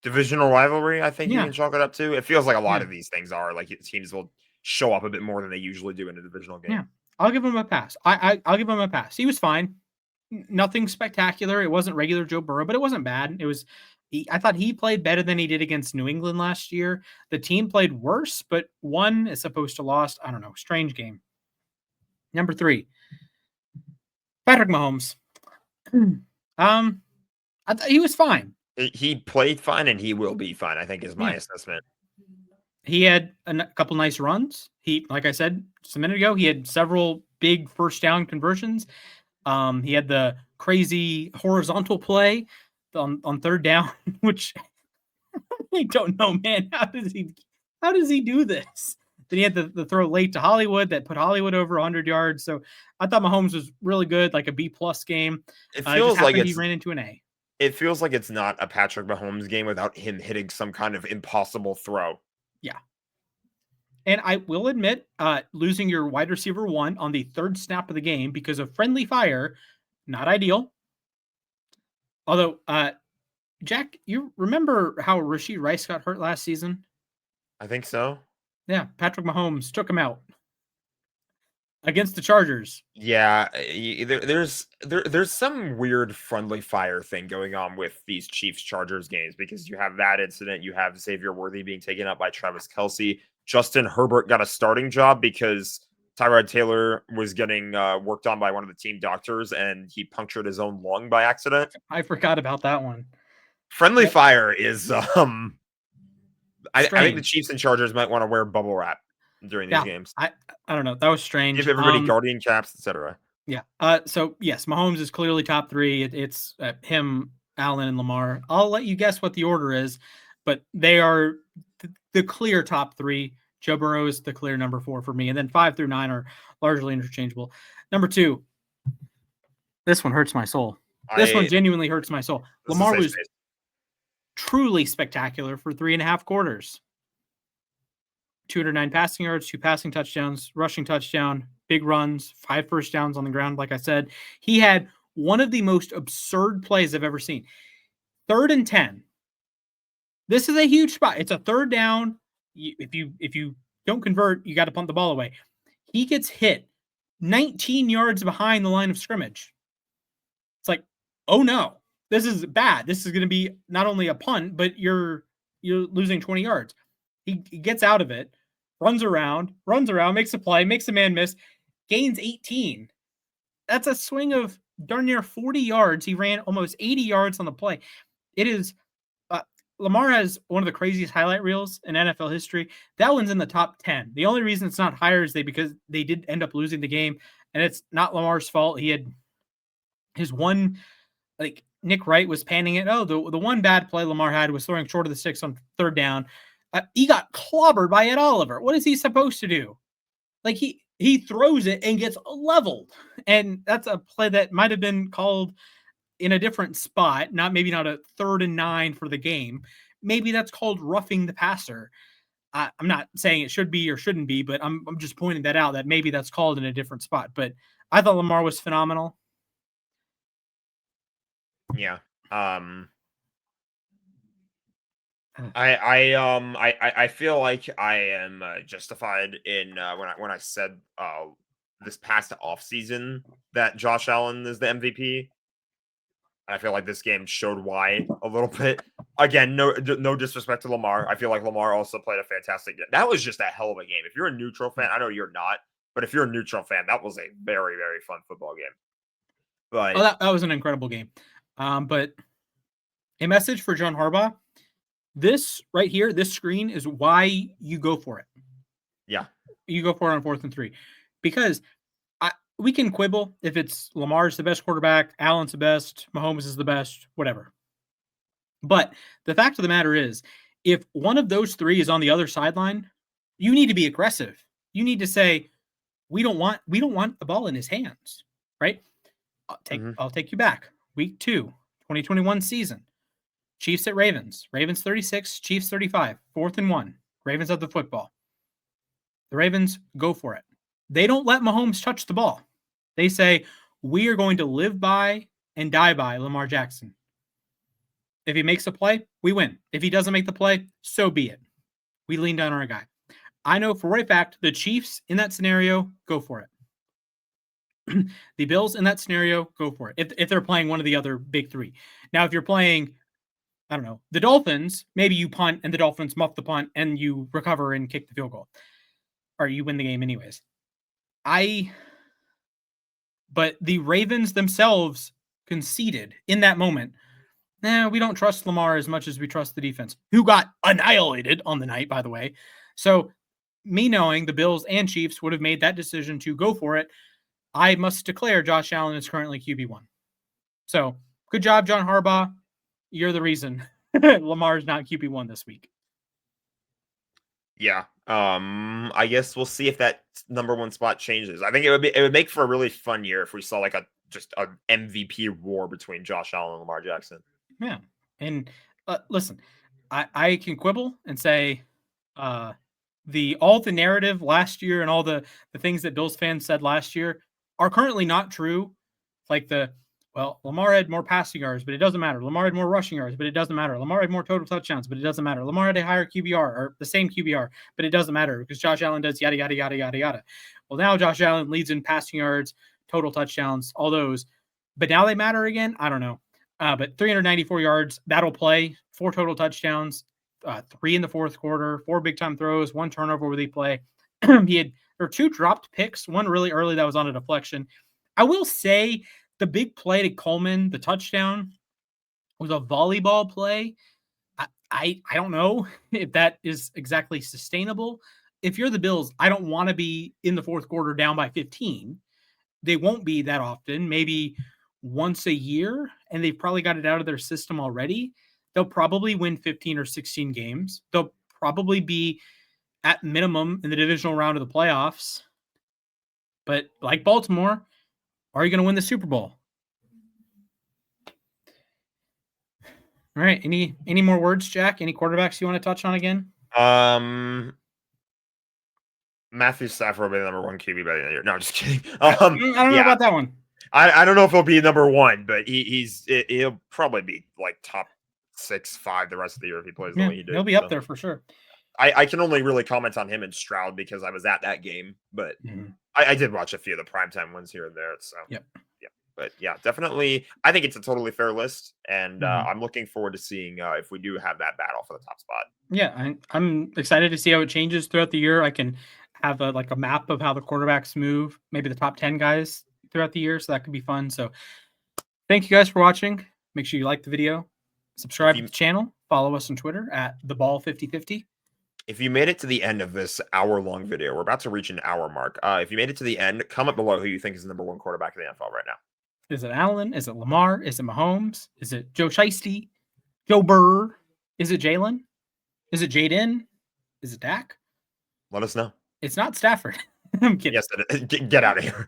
Divisional rivalry, I think you Yeah, can chalk it up to. It feels like a lot yeah, of these things are like teams will show up a bit more than they usually do in a divisional yeah. game. I'll give him a pass. I'll give him a pass. He was fine. Nothing spectacular. It wasn't regular Joe Burrow, but it wasn't bad. It was. I thought he played better than he did against New England last year. The team played worse, but won as opposed to lost. I don't know. Strange game. Number 3, Patrick Mahomes. Um, I thought he was fine. He played fine and he will be fine, I think is my Yeah, assessment. he had couple nice runs. He, like I said just a minute ago, he had several big first down conversions. He had the crazy horizontal play on 3rd down, which I don't know, man. How does he do this? Then he had the throw late to Hollywood that put Hollywood over 100 yards. So I thought Mahomes was really good, like a B+ game. It It just feels like happened he it's ran into an A. it feels like it's not a Patrick Mahomes game without him hitting some kind of impossible throw. Yeah. And I will admit, losing your wide receiver 1 on the 3rd snap of the game because of friendly fire, not ideal. Although, Jack, you remember how Rashid Rice got hurt last season? I think so. Yeah, Patrick Mahomes took him out against the Chargers. Yeah, there's some weird friendly fire thing going on with these Chiefs Chargers games because you have that incident, you have Xavier Worthy being taken out by Travis Kelsey. Justin Herbert got a starting job because Tyrod Taylor was getting worked on by one of the team doctors and he punctured his own lung by accident. I forgot about that one. Friendly Yep. fire is I think the Strange. Chiefs and Chargers might want to wear bubble wrap during these Yeah, games. I don't know. That was Give strange. everybody guardian caps, etc. Yeah. So yes, Mahomes is clearly top 3. It's him, Allen, and Lamar. I'll let you guess what the order is, but they are the clear top 3. Joe Burrow is the clear number 4 for me, and then 5 through 9 are largely interchangeable. Number 2, this one hurts my soul. This one I genuinely hurts my soul. This is a Lamar safe was space. truly spectacular for 3.5 quarters. 209 passing yards, 2 passing touchdowns, rushing touchdown, big runs, 5 first downs on the ground. Like I said, he had one of the most absurd plays I've ever seen. 3rd and 10. This is a huge spot. It's a 3rd down. If you don't convert, you got to punt the ball away. He gets hit 19 yards behind the line of scrimmage. It's like, oh no, this is bad. This is going to be not only a punt, but you're losing 20 yards. He gets out of it, runs around, makes a play, makes a man miss, gains 18. That's a swing of darn near 40 yards. He ran almost 80 yards on the play. It is Lamar has one of the craziest highlight reels in NFL history. That one's in the top 10. The only reason it's not higher is because they did end up losing the game, and it's not Lamar's fault. He had his one, like Nick Wright was panning it. Oh, the one bad play Lamar had was throwing short of the sticks on 3rd down. He got clobbered by Ed Oliver. What is he supposed to do? Like he throws it and gets leveled, and that's a play that might have been called in a different spot. Maybe not a 3rd and 9 for the game. Maybe that's called roughing the passer. I'm not saying it should be or shouldn't be, but I'm just pointing that out, that maybe that's called in a different spot. But I thought Lamar was phenomenal. Yeah. I feel like I am justified in when I said this past off season that Josh Allen is the MVP. I feel like this game showed why a little bit. Again, no disrespect to Lamar. I feel like Lamar also played a fantastic game. That was just a hell of a game. If you're a neutral fan, I know you're not, but if you're a neutral fan, that was a very, very fun football game. But that was an incredible game. But a message for John Harbaugh. This right here, this screen is why you go for it. Yeah. You go for it on 4th and 3. Because we can quibble if it's Lamar's the best quarterback, Allen's the best, Mahomes is the best, whatever. But the fact of the matter is, if one of those 3 is on the other sideline, you need to be aggressive. You need to say, we don't want the ball in his hands, right? I'll take you back. Week 2, 2021 season. Chiefs at Ravens. Ravens 36, Chiefs 35. 4th and 1. Ravens have the football. The Ravens go for it. They don't let Mahomes touch the ball. They say, we are going to live by and die by Lamar Jackson. If he makes a play, we win. If he doesn't make the play, so be it. We lean down on our guy. I know for a fact the Chiefs in that scenario go for it. The Bills in that scenario go for it. If they're playing one of the other big 3. Now, if you're playing, I don't know, the Dolphins, maybe you punt and the Dolphins muff the punt and you recover and kick the field goal. Or you win the game anyways. But the Ravens themselves conceded in that moment. We don't trust Lamar as much as we trust the defense, who got annihilated on the night, by the way. So me knowing the Bills and Chiefs would have made that decision to go for it, I must declare Josh Allen is currently QB1. So good job, John Harbaugh. You're the reason Lamar's not QB1 this week. Yeah. I guess we'll see if that number 1 spot changes. I think it would make for a really fun year if we saw like a MVP war between Josh Allen and Lamar Jackson. Yeah. And listen, I can quibble and say all the narrative last year and all the things that Bills fans said last year are currently not true. Like Lamar had more passing yards, but it doesn't matter. Lamar had more rushing yards, but it doesn't matter. Lamar had more total touchdowns, but it doesn't matter. Lamar had a higher QBR or the same QBR, but it doesn't matter because Josh Allen does yada, yada, yada, yada, yada. Well, now Josh Allen leads in passing yards, total touchdowns, all those. But now they matter again? I don't know. But 394 yards, that'll play, 4 total touchdowns, 3 in the 4th quarter, 4 big-time throws, 1 turnover where they play. There were 2 dropped picks, one really early that was on a deflection. I will say the big play to Coleman, the touchdown, was a volleyball play. I don't know if that is exactly sustainable. If you're the Bills, I don't want to be in the 4th quarter down by 15. They won't be that often, maybe once a year, and they've probably got it out of their system already. They'll probably win 15 or 16 games. They'll probably be at minimum in the divisional round of the playoffs. But like Baltimore, are you going to win the Super Bowl? All right. Any more words, Jack? Any quarterbacks you want to touch on again? Matthew Stafford will be the number 1 QB by the end of the year. No, I'm just kidding. I don't know about that one. I don't know if he'll be number 1, but he'll probably be like top 6, 5 the rest of the year if he plays the way he did. He'll be up there for sure. I can only really comment on him and Stroud because I was at that game, but I did watch a few of the primetime ones here and there. So yeah. But yeah, definitely. I think it's a totally fair list, and I'm looking forward to seeing if we do have that battle for the top spot. Yeah, I'm excited to see how it changes throughout the year. I can have a map of how the quarterbacks move, maybe the top 10 guys throughout the year, so that could be fun. So thank you guys for watching. Make sure you like the video, subscribe to the channel, follow us on Twitter at theball5050. If you made it to the end of this hour-long video, we're about to reach an hour mark. If you made it to the end, comment below who you think is the number 1 quarterback in the NFL right now. Is it Allen? Is it Lamar? Is it Mahomes? Is it Joe Shiesty? Joe Burr? Is it Jalen? Is it Jaden? Is it Dak? Let us know. It's not Stafford. I'm kidding. Yes, get out of here.